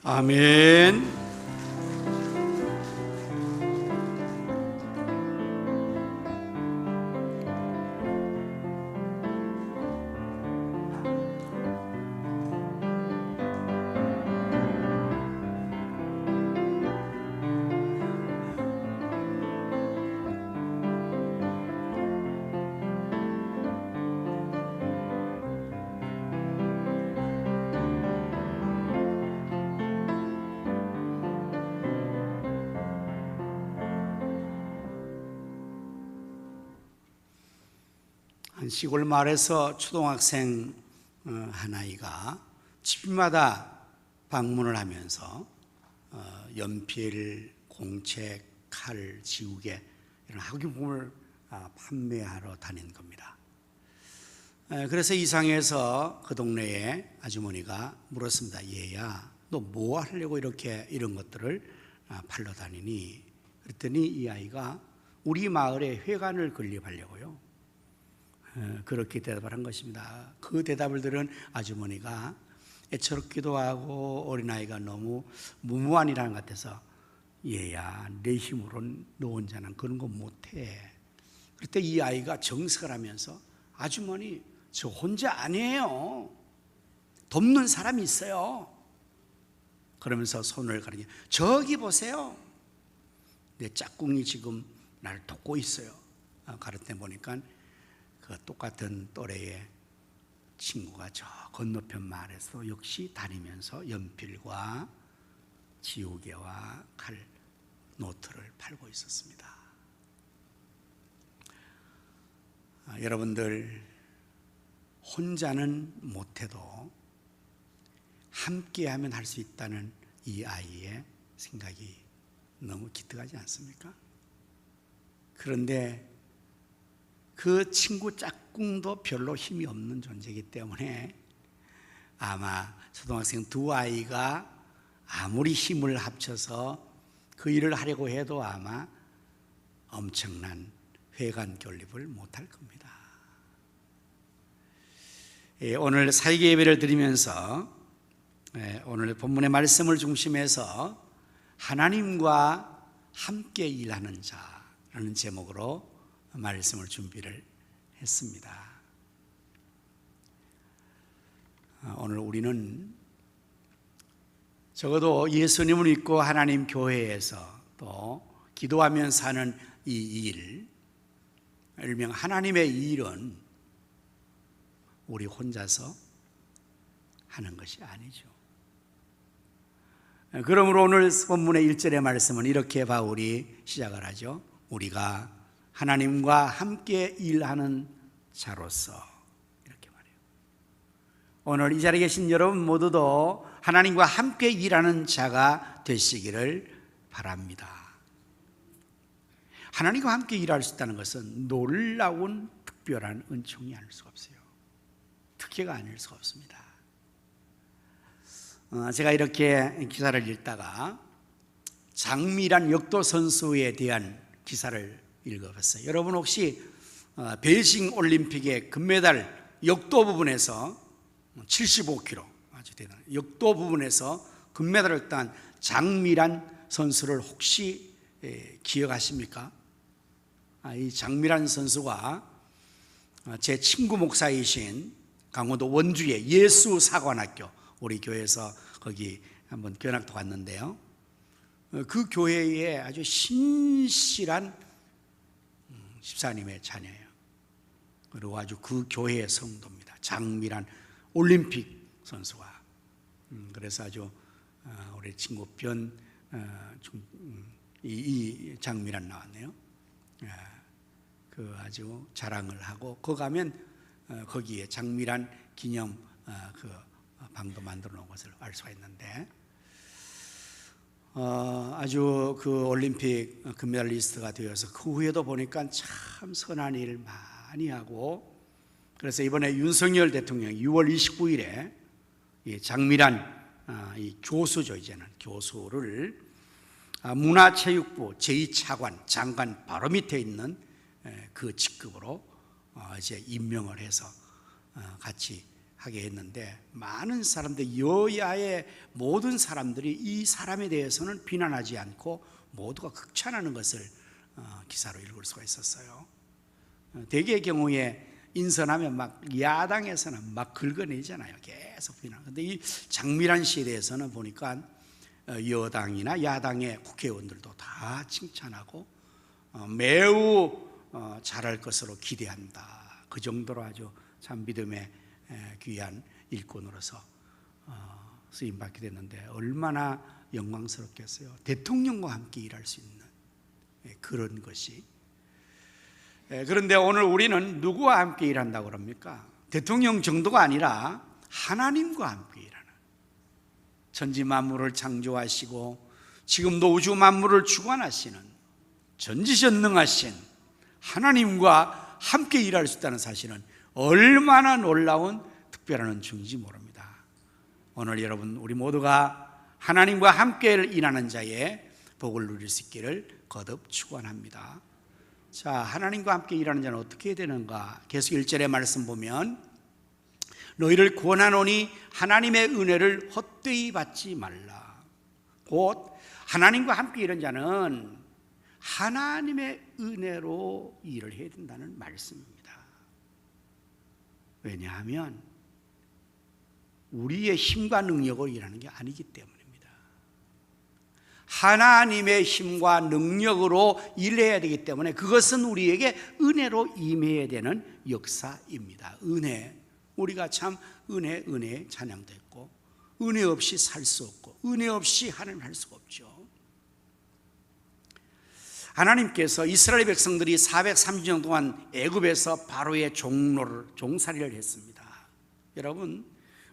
아멘. 한 시골 마을에서 초등학생 한 아이가 집마다 방문을 하면서 연필, 공책, 칼, 지우개 이런 학용품을 판매하러 다닌 겁니다. 그래서 이상해서 그 동네에 아주머니가 물었습니다. 얘야, 너 뭐 하려고 이렇게 이런 것들을 팔러 다니니? 그랬더니 이 아이가 우리 마을에 회관을 건립하려고요. 그렇게 대답을 한 것입니다. 그 대답을 들은 아주머니가 애처롭기도 하고 어린아이가 너무 무모한이라는 것 같아서 얘야, 내 힘으로는 너 혼자는 그런 거 못해. 그때 이 아이가 정색을 하면서 아주머니, 저 혼자 아니에요. 돕는 사람이 있어요. 그러면서 손을 가리켜 저기 보세요. 내 짝꿍이 지금 나를 돕고 있어요. 가르쳐 보니까 그 똑같은 또래의 친구가 저 건너편 마을에서 역시 다니면서 연필과 지우개와 칼, 노트를 팔고 있었습니다. 여러분들, 혼자는 못해도 함께하면 할 수 있다는 이 아이의 생각이 너무 기특하지 않습니까? 그런데 그 친구 짝꿍도 별로 힘이 없는 존재이기 때문에 아마 초등학생 두 아이가 아무리 힘을 합쳐서 그 일을 하려고 해도 아마 엄청난 회관 건립을 못할 겁니다. 오늘 사역의 예배를 드리면서 오늘 본문의 말씀을 중심해서 하나님과 함께 일하는 자라는 제목으로 말씀을 준비를 했습니다. 오늘 우리는 적어도 예수님을 믿고 하나님 교회에서 또 기도하면서 하는 이 일, 일명 하나님의 일은 우리 혼자서 하는 것이 아니죠. 그러므로 오늘 본문의 1절의 말씀은 이렇게 바울이 시작을 하죠. 우리가 하나님과 함께 일하는 자로서, 이렇게 말해요. 오늘 이 자리에 계신 여러분 모두도 하나님과 함께 일하는 자가 되시기를 바랍니다. 하나님과 함께 일할 수 있다는 것은 놀라운 특별한 은총이 아닐 수가 없어요. 특혜가 아닐 수가 없습니다. 제가 이렇게 기사를 읽다가 장미란 역도 선수에 대한 기사를 읽어봤어요. 여러분 혹시 베이징 올림픽의 금메달 역도 부분에서 75kg, 아주 대단한 역도 부분에서 금메달을 딴 장미란 선수를 혹시 기억하십니까? 이 장미란 선수가 제 친구 목사이신 강원도 원주의 예수사관학교, 우리 교회에서 거기 한번 견학도 갔는데요. 그 교회에 아주 신실한 집사님의 자녀예요. 그리고 아주 그 교회의 성도입니다. 장미란 올림픽 선수가. 그래서 아주 우리 친구 이 장미란 나왔네요. 그 아주 자랑을 하고 거 가면 거기에 장미란 기념 그 방도 만들어 놓은 것을 알 수가 있는데 아주 그 올림픽 금메달리스트가 되어서 그 후에도 보니까 참 선한 일 많이 하고, 그래서 이번에 윤석열 대통령이 6월 29일에 이 장미란 이 교수죠, 이제는 교수를 문화체육부 제2차관 장관 바로 밑에 있는 그 직급으로 이제 임명을 해서 같이 하게 했는데 많은 사람들, 여야의 모든 사람들이 이 사람에 대해서는 비난하지 않고 모두가 극찬하는 것을 기사로 읽을 수가 있었어요. 대개의 경우에 인선하면 막 야당에서는 막 긁어내잖아요. 계속 비난. 근데 이 장미란 씨에 대해서는 보니까 여당이나 야당의 국회의원들도 다 칭찬하고 매우 잘할 것으로 기대한다. 그 정도로 아주 참 믿음의 귀한 일꾼으로서 쓰임받게 됐는데 얼마나 영광스럽겠어요. 대통령과 함께 일할 수 있는 그런 것이. 그런데 오늘 우리는 누구와 함께 일한다고 그럽니까? 대통령 정도가 아니라 하나님과 함께 일하는, 천지 만물을 창조하시고 지금도 우주 만물을 주관하시는 전지전능하신 하나님과 함께 일할 수 있다는 사실은 얼마나 놀라운 특별한 증인지 모릅니다. 오늘 여러분 우리 모두가 하나님과 함께 일하는 자의 복을 누릴 수 있기를 거듭 축원합니다. 자, 하나님과 함께 일하는 자는 어떻게 해야 되는가? 계속 1절의 말씀 보면 너희를 구원하노니 하나님의 은혜를 헛되이 받지 말라. 곧 하나님과 함께 일하는 자는 하나님의 은혜로 일을 해야 된다는 말씀입니다. 왜냐하면 우리의 힘과 능력으로 일하는 게 아니기 때문입니다. 하나님의 힘과 능력으로 일해야 되기 때문에 그것은 우리에게 은혜로 임해야 되는 역사입니다. 은혜, 우리가 참 은혜 찬양도 했고 은혜 없이 살 수 없고 은혜 없이 하나님을 할 수가 없죠. 하나님께서 이스라엘 백성들이 430년 동안 애굽에서 바로의 종살이를 했습니다. 여러분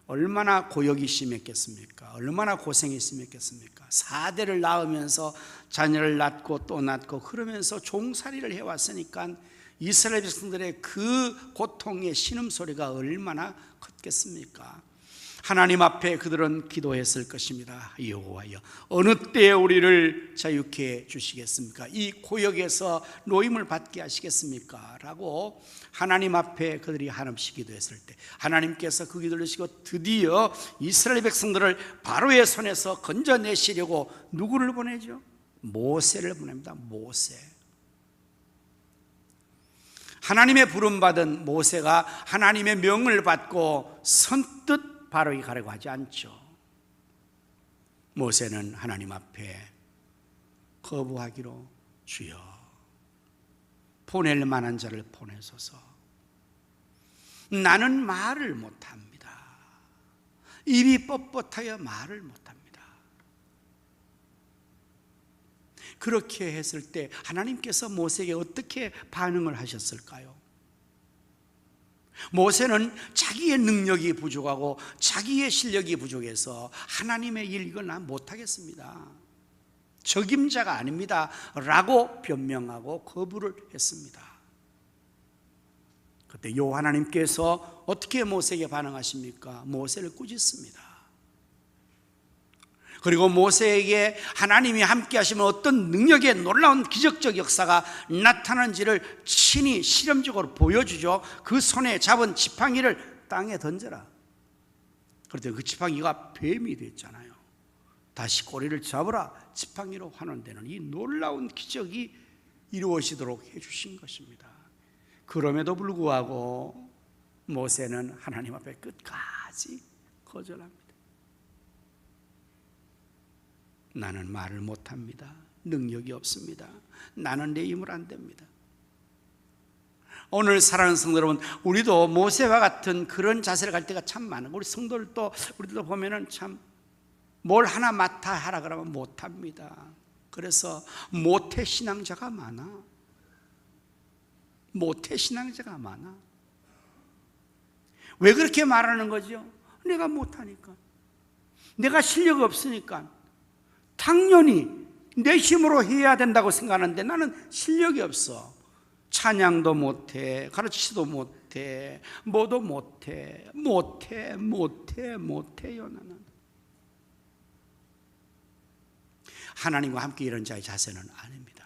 얼마나 고역이 심했겠습니까? 얼마나 고생이 심했겠습니까? 4대를 낳으면서 자녀를 낳고 또 낳고 그러면서 종살이를 해왔으니까 이스라엘 백성들의 그 고통의 신음소리가 얼마나 컸겠습니까? 하나님 앞에 그들은 기도했을 것입니다. 여호와여, 어느 때에 우리를 자유케 주시겠습니까? 이 고역에서 노임을 받게 하시겠습니까? 라고 하나님 앞에 그들이 한없이 기도했을 때 하나님께서 그 기도를 들으시고 드디어 이스라엘 백성들을 바로의 손에서 건져내시려고 누구를 보내죠? 모세를 보냅니다. 모세. 하나님의 부름받은 모세가 하나님의 명을 받고 선뜻 바로에 가려고 하지 않죠. 모세는 하나님 앞에 거부하기로 주여 보낼 만한 자를 보내소서. 나는 말을 못합니다. 입이 뻣뻣하여 말을 못합니다. 그렇게 했을 때 하나님께서 모세에게 어떻게 반응을 하셨을까요? 모세는 자기의 능력이 부족하고 자기의 실력이 부족해서 하나님의 일 이걸 난 못하겠습니다, 적임자가 아닙니다 라고 변명하고 거부를 했습니다. 그때 요 하나님께서 어떻게 모세에게 반응하십니까? 모세를 꾸짖습니다. 그리고 모세에게 하나님이 함께 하시면 어떤 능력의 놀라운 기적적 역사가 나타나는지를 친히 실험적으로 보여주죠. 그 손에 잡은 지팡이를 땅에 던져라. 그랬더니 그 지팡이가 뱀이 됐잖아요. 다시 꼬리를 잡으라. 지팡이로 환원되는 이 놀라운 기적이 이루어지도록 해주신 것입니다. 그럼에도 불구하고 모세는 하나님 앞에 끝까지 거절합니다. 나는 말을 못합니다. 능력이 없습니다. 나는 내 힘으로 안 됩니다. 오늘 사랑하는 성도 여러분, 우리도 모세와 같은 그런 자세를 갈 때가 참 많아요. 우리 성도들도 우리도 보면은 참 뭘 하나 맡아 하라 그러면 못합니다. 그래서 모태 신앙자가 많아. 모태 신앙자가 많아. 왜 그렇게 말하는 거죠? 내가 못하니까, 내가 실력이 없으니까. 당연히 내 힘으로 해야 된다고 생각하는데 나는 실력이 없어. 찬양도 못해, 가르치지도 못해, 뭐도 못해요. 나는 하나님과 함께 이런 자의 자세는 아닙니다.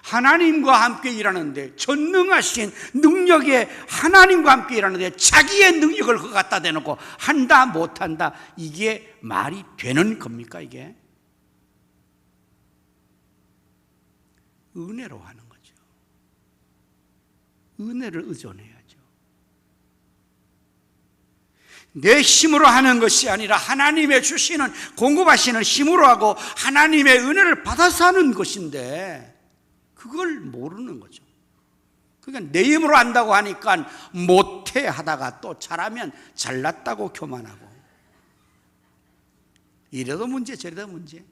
하나님과 함께 일하는데, 전능하신 능력의 하나님과 함께 일하는데 자기의 능력을 그거 갖다 대놓고 한다 못한다, 이게 말이 되는 겁니까? 이게 은혜로 하는 거죠. 은혜를 의존해야죠. 내 힘으로 하는 것이 아니라 하나님의 주시는, 공급하시는 힘으로 하고 하나님의 은혜를 받아서 하는 것인데 그걸 모르는 거죠. 그러니까 내 힘으로 한다고 하니까 못해 하다가 또 잘하면 잘났다고 교만하고, 이래도 문제 저래도 문제.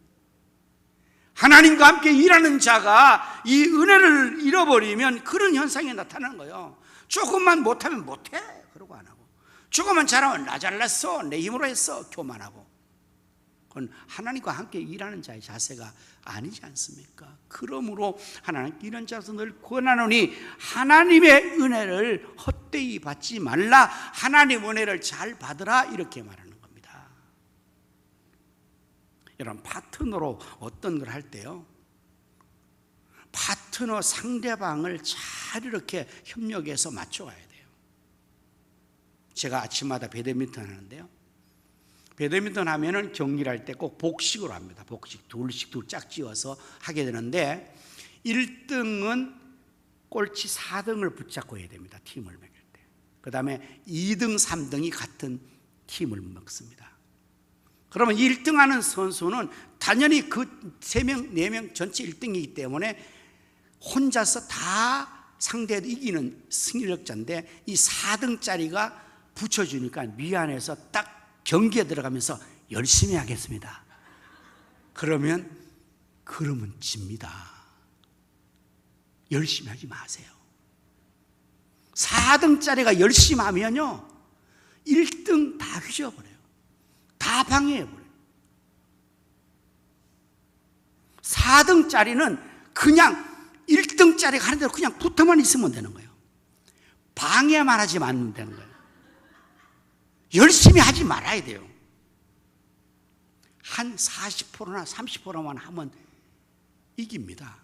하나님과 함께 일하는 자가 이 은혜를 잃어버리면 그런 현상이 나타나는 거예요. 조금만 못하면 못해 그러고 안 하고, 조금만 잘하면 나 잘났어, 내 힘으로 했어, 교만하고. 그건 하나님과 함께 일하는 자의 자세가 아니지 않습니까? 그러므로 하나님께 일하는 자로서 늘 권하노니 하나님의 은혜를 헛되이 받지 말라, 하나님 은혜를 잘 받으라, 이렇게 말하는 겁니다. 여러분, 파트너로 어떤 걸 할 때요, 파트너 상대방을 잘 이렇게 협력해서 맞춰가야 돼요. 제가 아침마다 배드민턴 하는데요, 배드민턴 하면은 경기를 할 때 꼭 복식으로 합니다. 복식 둘씩 짝 지어서 하게 되는데 1등은 꼴찌 4등을 붙잡고 해야 됩니다. 팀을 매길 때. 그 다음에 2등, 3등이 같은 팀을 먹습니다. 그러면 1등 하는 선수는 당연히 그 3명, 4명 전체 1등이기 때문에 혼자서 다 상대도 이기는 승리력자인데, 이 4등짜리가 붙여주니까 미안해서 딱 경기에 들어가면서 열심히 하겠습니다. 그러면 집니다. 열심히 하지 마세요. 4등짜리가 열심히 하면요 1등 다 휘저어버려요. 다 방해해버려요. 4등짜리는 그냥 1등짜리가 하는 대로 그냥 붙어만 있으면 되는 거예요. 방해만 하지 않으면 되는 거예요. 열심히 하지 말아야 돼요. 한 40%나 30%만 하면 이깁니다.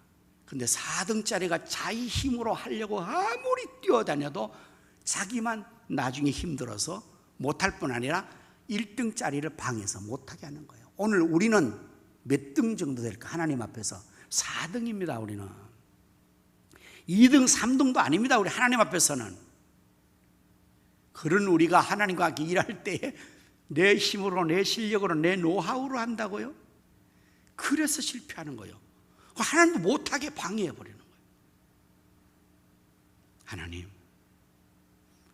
근데 4등짜리가 자기 힘으로 하려고 아무리 뛰어다녀도 자기만 나중에 힘들어서 못할 뿐 아니라 1등짜리를 방해해서 못하게 하는 거예요. 오늘 우리는 몇 등 정도 될까? 하나님 앞에서 4등입니다. 우리는 2등, 3등도 아닙니다. 우리 하나님 앞에서는. 그런 우리가 하나님과 함께 일할 때에 내 힘으로, 내 실력으로, 내 노하우로 한다고요? 그래서 실패하는 거예요. 하나님도 못하게 방해해버리는 거예요.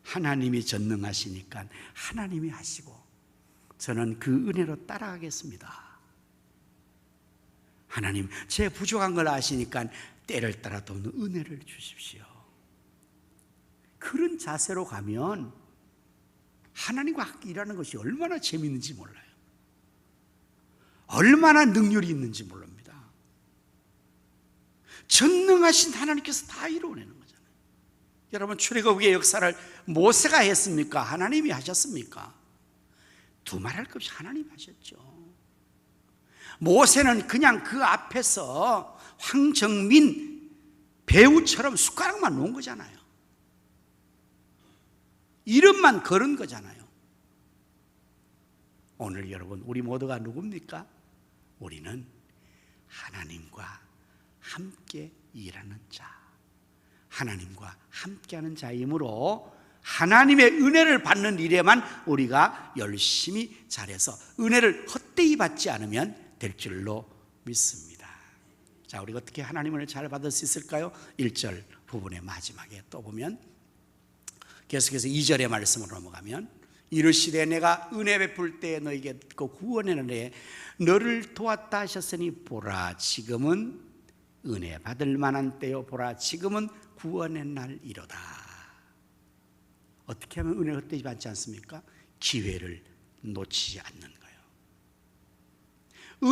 하나님이 전능하시니까 하나님이 하시고 저는 그 은혜로 따라가겠습니다. 하나님, 제 부족한 걸 아시니까 때를 따라 돕는 은혜를 주십시오. 그런 자세로 가면 하나님과 함께 일하는 것이 얼마나 재미있는지 몰라요. 얼마나 능률이 있는지 모릅니다. 전능하신 하나님께서 다 이루어내는 거잖아요. 여러분, 출애굽의 역사를 모세가 했습니까? 하나님이 하셨습니까? 두말할 것 없이 하나님이 하셨죠. 모세는 그냥 그 앞에서 황정민 배우처럼 숟가락만 놓은 거잖아요. 이름만 걸은 거잖아요. 오늘 여러분, 우리 모두가 누굽니까? 우리는 하나님과 함께 일하는 자, 하나님과 함께하는 자이므로 하나님의 은혜를 받는 일에만 우리가 열심히 잘해서 은혜를 헛되이 받지 않으면 될 줄로 믿습니다. 자, 우리가 어떻게 하나님을 잘 받을 수 있을까요? 1절 부분의 마지막에 또 보면 계속해서 2절의 말씀으로 넘어가면 이르시되 내가 은혜 베풀 때 너에게 그 구원의 너를 도왔다 하셨으니 보라 지금은 은혜 받을 만한 때요 보라 지금은 구원의 날이로다. 어떻게 하면 은혜를 헛되이 받지 않습니까? 기회를 놓치지 않는 거예요.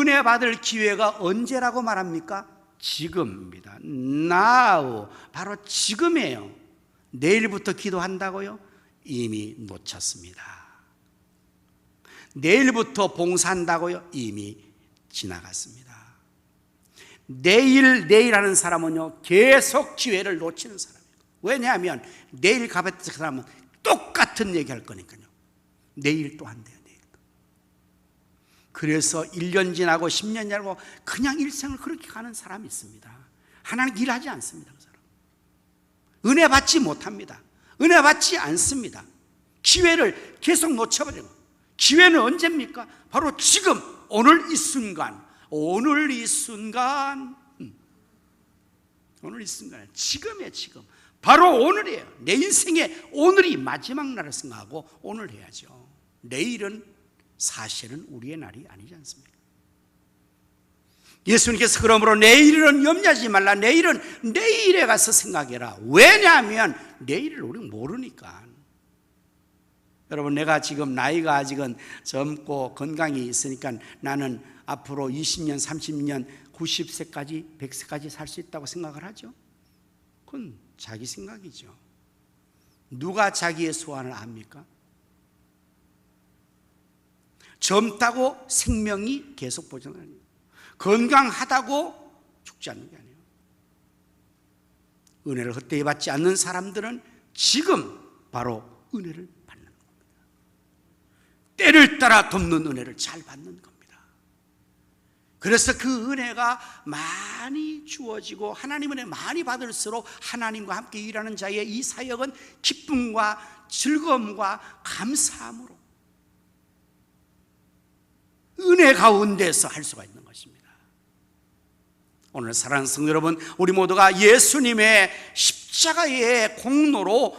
은혜 받을 기회가 언제라고 말합니까? 지금입니다. Now, 바로 지금이에요. 내일부터 기도한다고요? 이미 놓쳤습니다. 내일부터 봉사한다고요? 이미 지나갔습니다. 내일 하는 사람은요 계속 기회를 놓치는 사람이에요. 왜냐하면 내일 가봤던 그 사람은 똑같은 얘기할 거니까요. 내일 또 한대요. 내일 또. 그래서 1년 지나고 10년 지나고 그냥 일생을 그렇게 가는 사람이 있습니다. 하나님 일하지 않습니다. 그 사람 은혜 받지 못합니다. 은혜 받지 않습니다. 기회를 계속 놓쳐버리고, 기회는 언제입니까? 바로 지금, 오늘 이 순간, 오늘 이 순간, 지금이에요. 지금 바로 오늘이에요. 내 인생의 오늘이 마지막 날을 생각하고 오늘 해야죠. 내일은 사실은 우리의 날이 아니지 않습니까? 예수님께서 그러므로 내일은 염려하지 말라. 내일은 내일에 가서 생각해라. 왜냐하면 내일을 우리는 모르니까. 여러분, 내가 지금 나이가 아직은 젊고 건강이 있으니까 나는 앞으로 20년, 30년, 90세까지, 100세까지 살 수 있다고 생각을 하죠. 그건 자기 생각이죠. 누가 자기의 소원을 압니까? 젊다고 생명이 계속 보존하는 거예요. 건강하다고 죽지 않는 게 아니에요. 은혜를 헛되이 받지 않는 사람들은 지금 바로 은혜를 받는 겁니다. 때를 따라 돕는 은혜를 잘 받는 겁니다. 그래서 그 은혜가 많이 주어지고 하나님 은혜 많이 받을수록 하나님과 함께 일하는 자의 이 사역은 기쁨과 즐거움과 감사함으로 은혜 가운데서 할 수가 있는 것입니다. 오늘 사랑하는 성도 여러분, 우리 모두가 예수님의 십자가의 공로로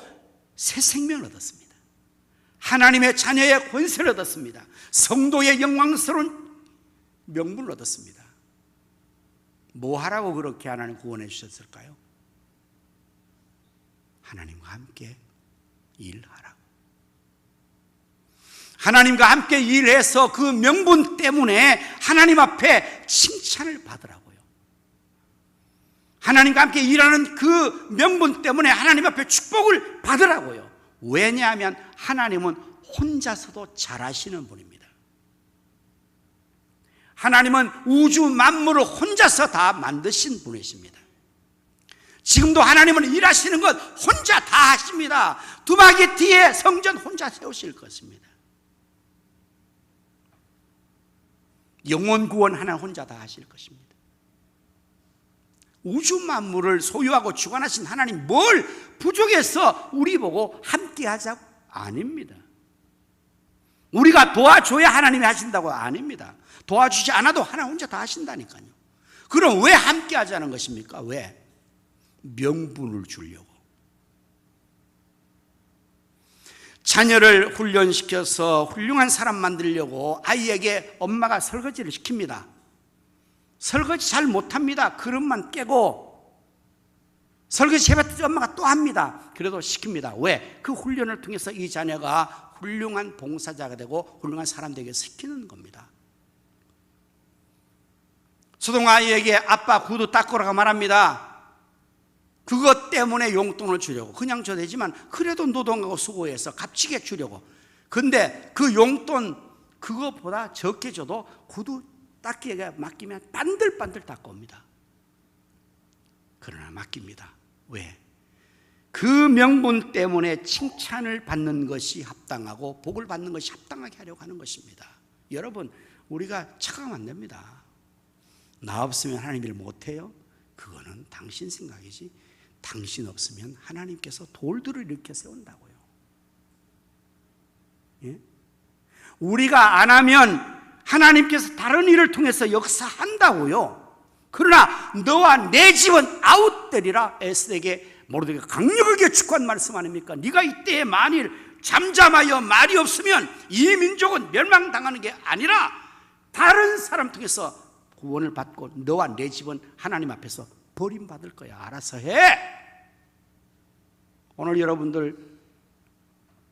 새 생명을 얻었습니다. 하나님의 자녀의 권세를 얻었습니다. 성도의 영광스러운 명분을 얻었습니다. 뭐 하라고 그렇게 하나님 구원해 주셨을까요? 하나님과 함께 일하라고. 하나님과 함께 일해서 그 명분 때문에 하나님 앞에 칭찬을 받으라고요. 하나님과 함께 일하는 그 명분 때문에 하나님 앞에 축복을 받으라고요. 왜냐하면 하나님은 혼자서도 잘하시는 분입니다. 하나님은 우주 만물을 혼자서 다 만드신 분이십니다. 지금도 하나님은 일하시는 것 혼자 다 하십니다. 두마기 뒤에 성전 혼자 세우실 것입니다. 영혼 구원 하나 혼자 다 하실 것입니다. 우주 만물을 소유하고 주관하신 하나님, 뭘 부족해서 우리 보고 함께 하자고? 아닙니다. 우리가 도와줘야 하나님이 하신다고? 아닙니다. 도와주지 않아도 하나님 혼자 다 하신다니까요. 그럼 왜 함께 하자는 것입니까? 왜? 명분을 주려고. 자녀를 훈련시켜서 훌륭한 사람 만들려고 아이에게 엄마가 설거지를 시킵니다. 설거지 잘 못합니다. 그릇만 깨고. 설거지 해봤더니 엄마가 또 합니다. 그래도 시킵니다. 왜? 그 훈련을 통해서 이 자녀가 훌륭한 봉사자가 되고 훌륭한 사람 되게 시키는 겁니다. 소동 아이에게 아빠 구두 닦으라고 말합니다. 그것 때문에 용돈을 주려고. 그냥 줘도 되지만 그래도 노동하고 수고해서 값지게 주려고. 근데 그 용돈 그것보다 적게 줘도 구두 닦기에 맡기면 반들반들 닦고 옵니다. 그러나 맡깁니다. 왜? 그 명분 때문에 칭찬을 받는 것이 합당하고 복을 받는 것이 합당하게 하려고 하는 것입니다. 여러분, 우리가 착각하면 안 됩니다. 나 없으면 하나님 일 못해요? 그거는 당신 생각이지, 당신 없으면 하나님께서 돌들을 이렇게 세운다고요. 예? 우리가 안 하면 하나님께서 다른 일을 통해서 역사한다고요. 그러나 너와 내 집은 아웃되리라 에스더에게 모르드게가 강력하게 축구한 말씀 아닙니까? 네가 이때에 만일 잠잠하여 말이 없으면 이 민족은 멸망당하는 게 아니라 다른 사람 통해서 구원을 받고 너와 내 집은 하나님 앞에서 버림받을 거야. 알아서 해. 오늘 여러분들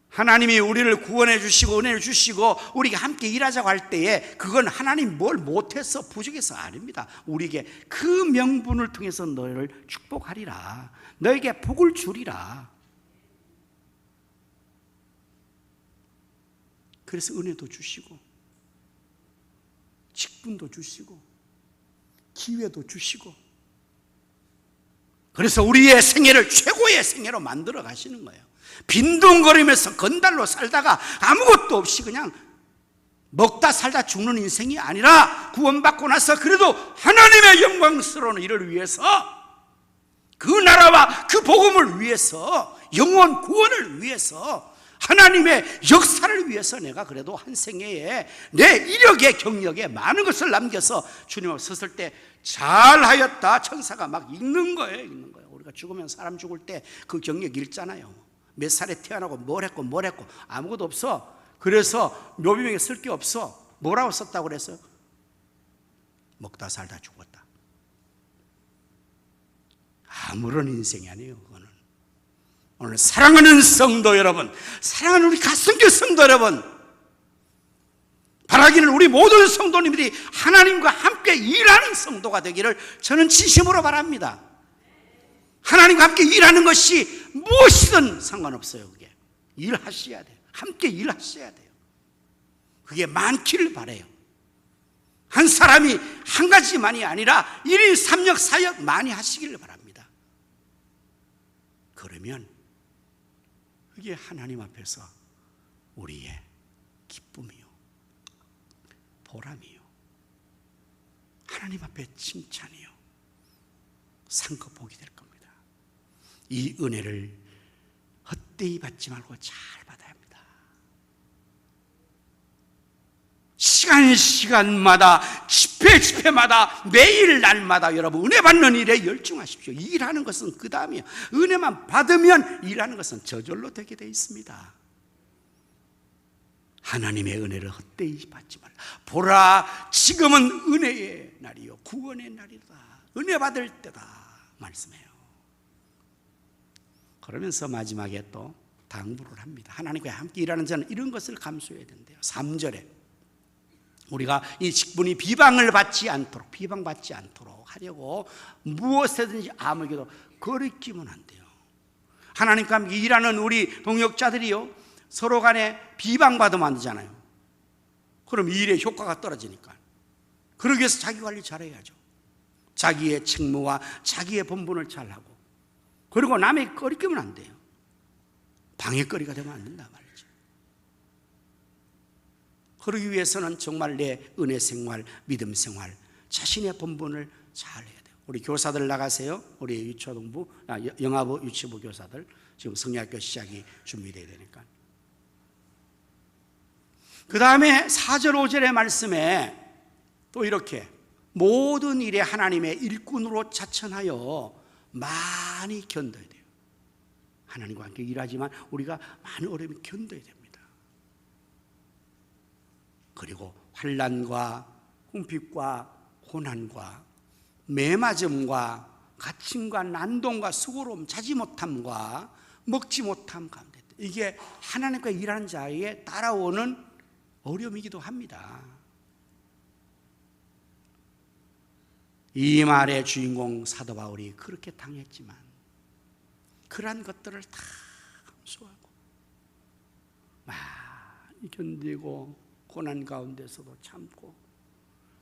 하나님이 우리를 구원해 주시고 은혜를 주시고 우리가 함께 일하자고 할 때에 그건 하나님 뭘 못해서 부족해서 아닙니다. 우리에게 그 명분을 통해서 너를 축복하리라. 너에게 복을 주리라. 그래서 은혜도 주시고 직분도 주시고 기회도 주시고, 그래서 우리의 생애를 최고의 생애로 만들어 가시는 거예요. 빈둥거리면서 건달로 살다가 아무것도 없이 그냥 먹다 살다 죽는 인생이 아니라, 구원받고 나서 그래도 하나님의 영광스러운 일을 위해서, 그 나라와 그 복음을 위해서, 영원 구원을 위해서, 하나님의 역사를 위해서 내가 그래도 한 생애에 내 이력에 경력에 많은 것을 남겨서 주님 앞에 섰을 때 잘하였다 천사가 막 읽는 거예요. 우리가 죽으면, 사람 죽을 때 그 경력 읽잖아요. 몇 살에 태어나고 뭘 했고 아무것도 없어. 그래서 묘비명에 쓸 게 없어. 뭐라고 썼다고 그랬어요? 먹다 살다 죽었다. 아무런 인생이 아니에요, 그거는. 오늘 사랑하는 성도 여러분, 사랑하는 우리 가슴교 성도 여러분, 바라기는 우리 모든 성도님들이 하나님과 함께 일하는 성도가 되기를 저는 진심으로 바랍니다. 하나님과 함께 일하는 것이 무엇이든 상관없어요. 그게 일하셔야 돼요. 함께 일하셔야 돼요. 그게 많기를 바라요. 한 사람이 한 가지만이 아니라 1인 3역 4역 많이 하시기를 바랍니다. 그러면 그게 하나님 앞에서 우리의 기쁨이요, 보람이요, 하나님 앞에 칭찬이요, 상급복이 될 겁니다. 이 은혜를 헛되이 받지 말고 잘 받아야 합니다. 시간마다, 집회마다, 매일 날마다 여러분 은혜 받는 일에 열중하십시오. 일하는 것은 그 다음이에요. 은혜만 받으면 일하는 것은 저절로 되게 되어 있습니다. 하나님의 은혜를 헛되이 받지 말라. 보라, 지금은 은혜의 날이요 구원의 날이다. 은혜 받을 때다 말씀해요. 그러면서 마지막에 또 당부를 합니다. 하나님과 함께 일하는 자는 이런 것을 감수해야 된대요. 3절에 우리가 이 직분이 비방받지 않도록 하려고 무엇이든지 아무에게도 거리끼면 안 돼요. 하나님과 함께 일하는 우리 동역자들이요, 서로 간에 비방받으면 안 되잖아요. 그럼 일의 효과가 떨어지니까. 그러기 위해서 자기 관리 잘해야죠. 자기의 책무와 자기의 본분을 잘하고, 그리고 남의 거리끼면 안 돼요. 방해거리가 되면 안 된다 말이죠. 그러기 위해서는 정말 내 은혜 생활, 믿음 생활, 자신의 본분을 잘 해야 돼요. 우리 교사들 나가세요. 우리 유초등부, 영아부, 유치부 교사들 지금 성리학교 시작이 준비되어야 되니까. 그 다음에 4절 5절의 말씀에 또 이렇게 모든 일에 하나님의 일꾼으로 자천하여 많이 견뎌야 돼요. 하나님과 함께 일하지만 우리가 많은 어려움을 견뎌야 됩니다. 그리고 환난과 궁핍과 고난과 매맞음과 갇힘과 난동과 수고로움, 자지 못함과 먹지 못함 가운데, 이게 하나님과 일하는 자에게 따라오는 어려움이기도 합니다. 이 말의 주인공 사도 바울이 그렇게 당했지만 그러한 것들을 다 감수하고 많이 견디고, 고난 가운데서도 참고,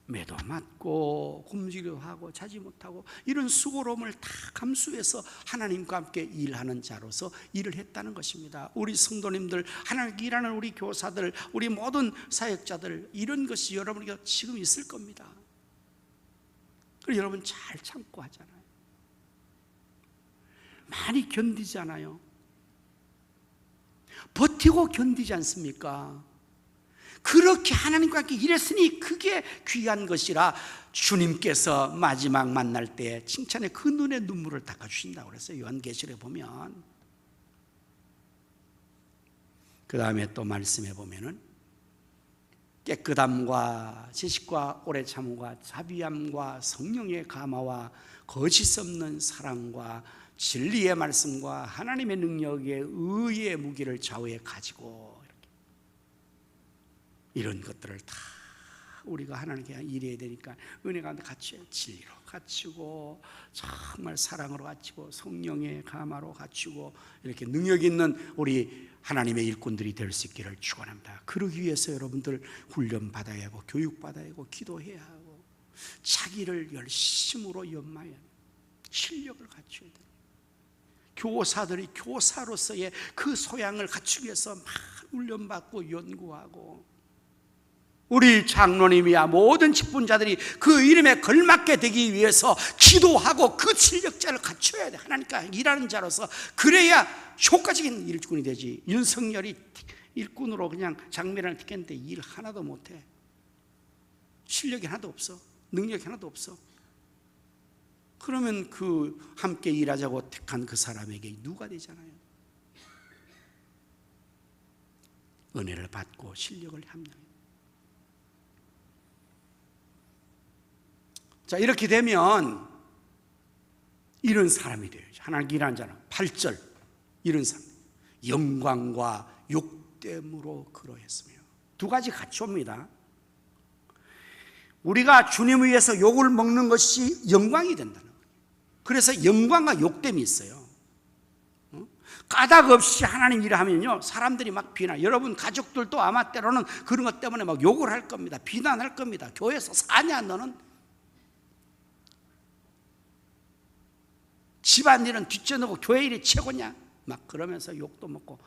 매도 맞고 굶주기도 하고 자지 못하고, 이런 수고로움을 다 감수해서 하나님과 함께 일하는 자로서 일을 했다는 것입니다. 우리 성도님들, 하나님께 일하는 우리 교사들, 우리 모든 사역자들, 이런 것이 여러분에게 지금 있을 겁니다. 그리고 여러분 잘 참고 하잖아요. 많이 견디잖아요. 버티고 견디지 않습니까? 그렇게 하나님과 함께 일했으니 그게 귀한 것이라 주님께서 마지막 만날 때 칭찬의 그 눈에 눈물을 닦아주신다고 그랬어요. 요한계시록에 보면. 그 다음에 또 말씀해 보면은 깨끗함과 지식과 오래 참음과 자비함과 성령의 감화와 거짓 없는 사랑과 진리의 말씀과 하나님의 능력의 의의 무기를 좌우에 가지고, 이런 것들을 다 우리가 하나님께 일해야 되니까 은혜 가운데 갖춰야, 진리로 갖추고 정말 사랑으로 갖추고 성령의 감화로 갖추고, 이렇게 능력 있는 우리 하나님의 일꾼들이 될 수 있기를 축원합니다. 그러기 위해서 여러분들 훈련 받아야 하고 교육 받아야 하고 기도해야 하고 자기를 열심으로 연마해야 돼요. 실력을 갖춰야 돼요. 교사들이 교사로서의 그 소양을 갖추기 위해서 막 훈련받고 연구하고, 우리 장로님이야 모든 직분자들이 그 이름에 걸맞게 되기 위해서 기도하고 그 실력자를 갖춰야 돼. 하나님과 일하는 자로서. 그래야 효과적인 일꾼이 되지. 윤석열이 일꾼으로 그냥 장면을 찍겠는데 일 하나도 못해. 실력이 하나도 없어. 능력이 하나도 없어. 그러면 그 함께 일하자고 택한 그 사람에게 누가 되잖아요. 은혜를 받고 실력을 함양해. 자, 이렇게 되면 이런 사람이 돼요. 하나님께 일하는 자는 8절, 이런 사람. 영광과 욕됨으로 그러했으며. 두 가지 같이 옵니다. 우리가 주님을 위해서 욕을 먹는 것이 영광이 된다는 거예요. 그래서 영광과 욕됨이 있어요. 까닭 없이 하나님 일을 하면요, 사람들이 막 비난. 여러분 가족들도 아마 때로는 그런 것 때문에 막 욕을 할 겁니다. 비난할 겁니다. 교회에서 사냐 너는? 집안일은 뒷전하고 교회 일이 최고냐? 막 그러면서 욕도 먹고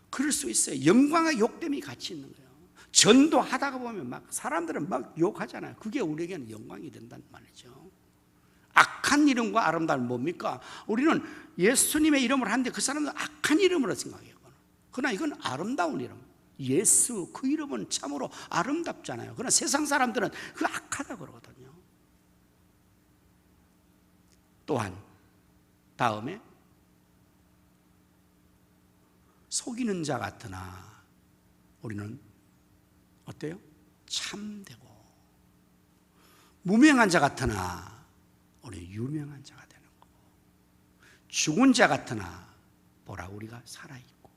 그럴 수 있어요. 영광과 욕됨이 같이 있는 거예요. 전도하다가 보면 막 사람들은 막 욕하잖아요. 그게 우리에게는 영광이 된단 말이죠. 악한 이름과 아름다움은 뭡니까? 우리는 예수님의 이름을 하는데 그 사람은 악한 이름으로 생각해요. 그러나 이건 아름다운 이름. 예수, 그 이름은 참으로 아름답잖아요. 그러나 세상 사람들은 그 악하다 그러거든요. 또한 다음에 속이는 자 같으나 우리는 어때요? 참되고, 무명한 자 같으나 우리는 유명한 자가 되는 거고, 죽은 자 같으나 보라 우리가 살아있고,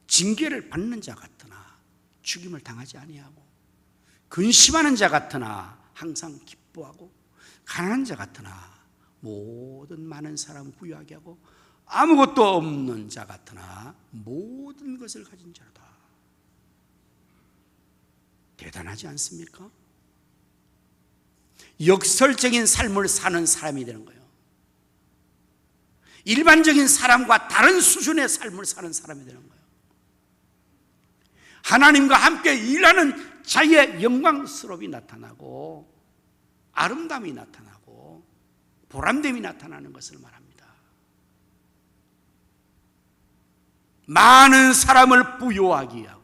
징계를 받는 자 같으나 죽임을 당하지 아니하고, 근심하는 자 같으나 항상 기뻐하고, 가난한 자 같으나 모든 많은 사람을 부유하게 하고, 아무것도 없는 자 같으나 모든 것을 가진 자로다. 대단하지 않습니까? 역설적인 삶을 사는 사람이 되는 거예요. 일반적인 사람과 다른 수준의 삶을 사는 사람이 되는 거예요. 하나님과 함께 일하는 자의 영광스러움이 나타나고, 아름다움이 나타나고, 보람됨이 나타나는 것을 말합니다. 많은 사람을 부유하게 하고,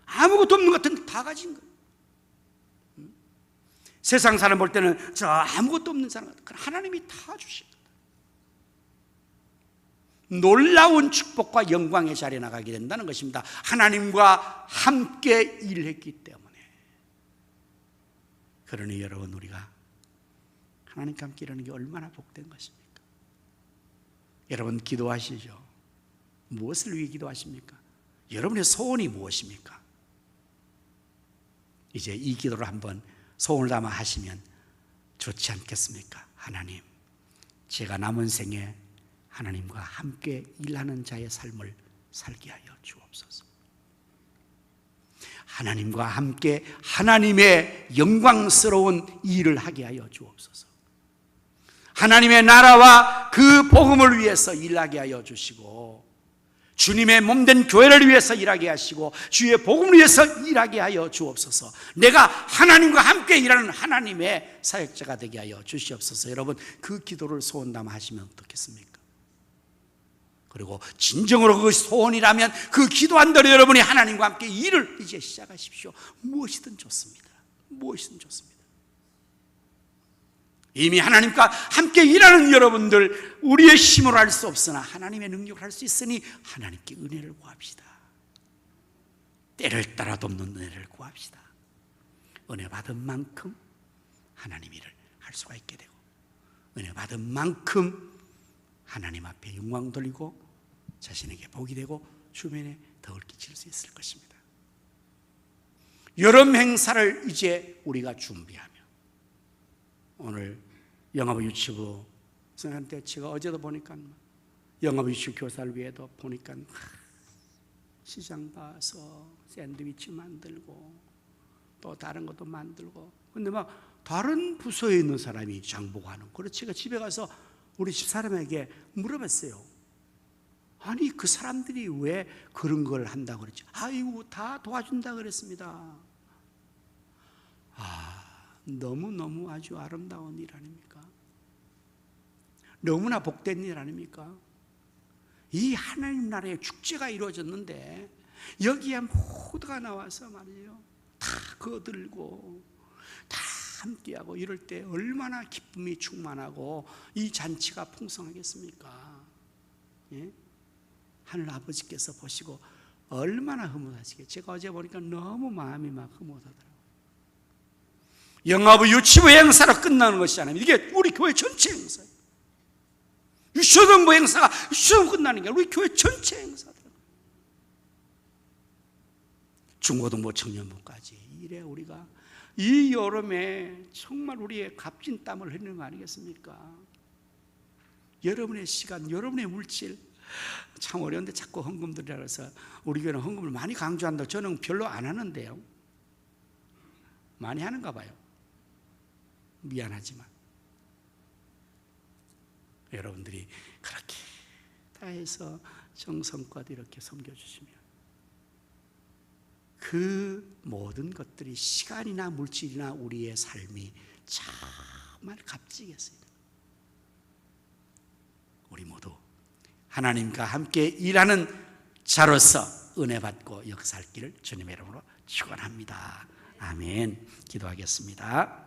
아무것도 없는 것 같은 다 가진 거예요. 세상 사람 볼 때는 저 아무것도 없는 사람, 하나님이 다 주십니다. 놀라운 축복과 영광의 자리에 나가게 된다는 것입니다. 하나님과 함께 일했기 때문에. 그러니 여러분, 우리가 하나님과 함께 일하는 게 얼마나 복된 것입니까? 여러분 기도하시죠. 무엇을 위해 기도하십니까? 여러분의 소원이 무엇입니까? 이제 이 기도를 한번 소원을 담아 하시면 좋지 않겠습니까? 하나님, 제가 남은 생에 하나님과 함께 일하는 자의 삶을 살게 하여 주옵소서. 하나님과 함께 하나님의 영광스러운 일을 하게 하여 주옵소서. 하나님의 나라와 그 복음을 위해서 일하게 하여 주시고, 주님의 몸된 교회를 위해서 일하게 하시고, 주의 복음을 위해서 일하게 하여 주옵소서. 내가 하나님과 함께 일하는 하나님의 사역자가 되게 하여 주시옵소서. 여러분, 그 기도를 소원 담아 하시면 어떻겠습니까? 그리고 진정으로 그것이 소원이라면 그 기도한 대로 여러분이 하나님과 함께 일을 이제 시작하십시오. 무엇이든 좋습니다. 무엇이든 좋습니다. 이미 하나님과 함께 일하는 여러분들, 우리의 힘으로 할 수 없으나 하나님의 능력을 할 수 있으니 하나님께 은혜를 구합시다. 때를 따라 돕는 은혜를 구합시다. 은혜 받은 만큼 하나님 일을 할 수가 있게 되고, 은혜 받은 만큼 하나님 앞에 영광 돌리고 자신에게 복이 되고 주변에 덕을 끼칠 수 있을 것입니다. 여름 행사를 이제 우리가 준비하며, 오늘 영아부 유치부 선생님한테 제가 어제도 보니까 영아부 유치부 교사를 위해도 보니까 시장 가서 샌드위치 만들고 또 다른 것도 만들고. 근데 막 다른 부서에 있는 사람이 장보고하는. 그래서 제가 집에 가서 우리 집사람에게 물어봤어요. 아니 그 사람들이 왜 그런 걸 한다고 그랬지? 아이고 다 도와준다 그랬습니다. 너무너무 아주 아름다운 일 아닙니까? 너무나 복된 일 아닙니까? 이 하나님 나라의 축제가 이루어졌는데 여기에 모두가 나와서 말이에요, 다 거들고 다 함께하고 이럴 때 얼마나 기쁨이 충만하고 이 잔치가 풍성하겠습니까? 예? 하늘 아버지께서 보시고 얼마나 흐뭇하시게. 제가 어제 보니까 너무 마음이 막 흐뭇하더라고요. 영화부 유치부 행사로 끝나는 것이 아니에요. 이게 우리 교회 전체 행사예요. 유초등부 행사가 유초등부 끝나는 게 우리 교회 전체 행사더라고요. 중고등부 청년부까지. 이래 우리가 이 여름에 정말 우리의 값진 땀을 흘리는 거 아니겠습니까? 여러분의 시간, 여러분의 물질 참 어려운데 자꾸 헌금들이라 해서 우리 교회는 헌금을 많이 강조한다고 저는 별로 안 하는데요. 많이 하는가 봐요. 미안하지만 여러분들이 그렇게 다 해서 정성껏 이렇게 섬겨주시면 그 모든 것들이 시간이나 물질이나 우리의 삶이 정말 값지겠습니다. 우리 모두 하나님과 함께 일하는 자로서 은혜 받고 역사할 길을 주님의 이름으로 축원합니다. 아멘. 기도하겠습니다.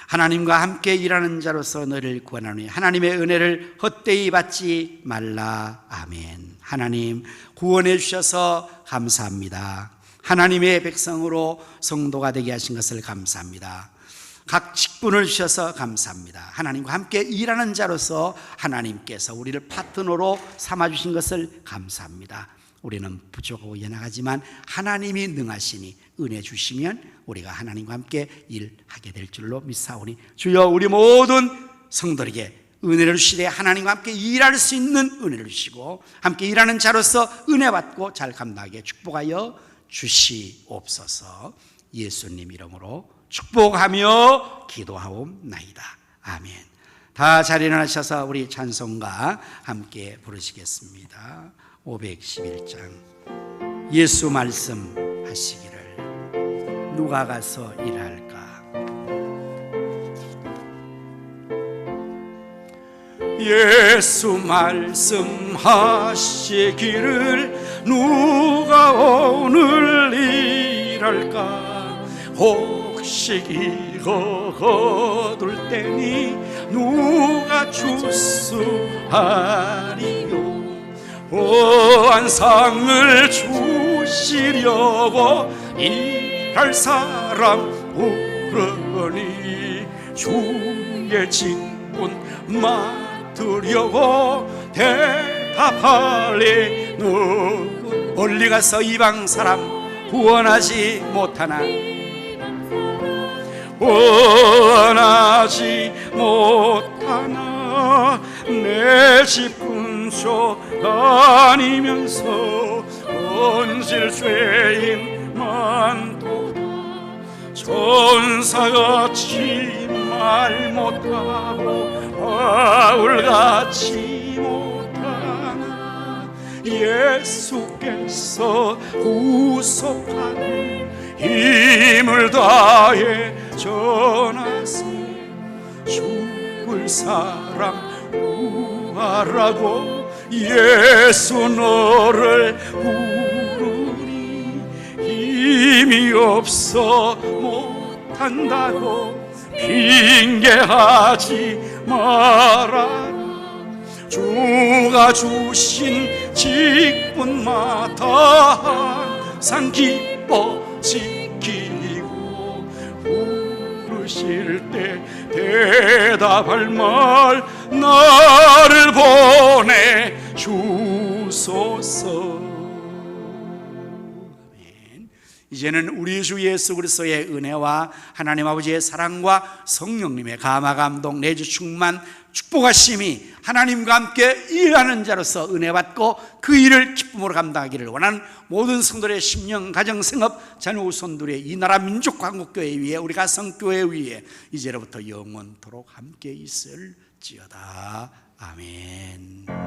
하나님과 함께 일하는 자로서 너를 구하노니 하나님의 은혜를 헛되이 받지 말라. 아멘. 하나님 구원해 주셔서 감사합니다. 하나님의 백성으로 성도가 되게 하신 것을 감사합니다. 각 직분을 주셔서 감사합니다. 하나님과 함께 일하는 자로서 하나님께서 우리를 파트너로 삼아주신 것을 감사합니다. 우리는 부족하고 연약하지만 하나님이 능하시니 은혜 주시면 우리가 하나님과 함께 일하게 될 줄로 믿사오니 주여 우리 모든 성도에게 은혜를 주시되 하나님과 함께 일할 수 있는 은혜를 주시고 함께 일하는 자로서 은혜 받고 잘 감당하게 축복하여 주시옵소서. 예수님 이름으로 축복하며 기도하옵나이다. 아멘. 다 자리 일어나셔서 우리 찬송가 함께 부르시겠습니다. 511장. 예수 말씀하시기를 누가 가서 일할까? 예수 말씀하시기를 누가 오늘 일할까? 혹시 이거 거둘 때니 누가 주수하리요? 보안상을 주시려고 일할 사람 부르니 주의 직분 맡으려고 대답할래 누구? 멀리 가서 이방 사람 구원하지 못하나? 구원하지 못하나? 내 집 근처 다니면서 언질 죄인 많도다. 천사같이 말 못하고 바울같이 못하나? 예수께서 구속하는 힘을 다해 전하세. 죽을 사람 구하라고 예수 너를 부르니 힘이 없어 못한다고 핑계하지 말아라. 주가 주신 직분마다 항상 기뻐 지키고 부르실 때 대답할 말 나를 보내 주소서. 아멘. 이제는 우리 주 예수 그리스도의 은혜와 하나님 아버지의 사랑과 성령님의 감화 감동 내주 충만 축복하심이 하나님과 함께 일하는 자로서 은혜 받고 그 일을 기쁨으로 감당하기를 원하는 모든 성도들의 심령, 가정, 생업, 자녀 후손들의 이 나라 민족 한국교회 위에 우리 가성교회 위에 이제로부터 영원토록 함께 있을지어다. 아멘.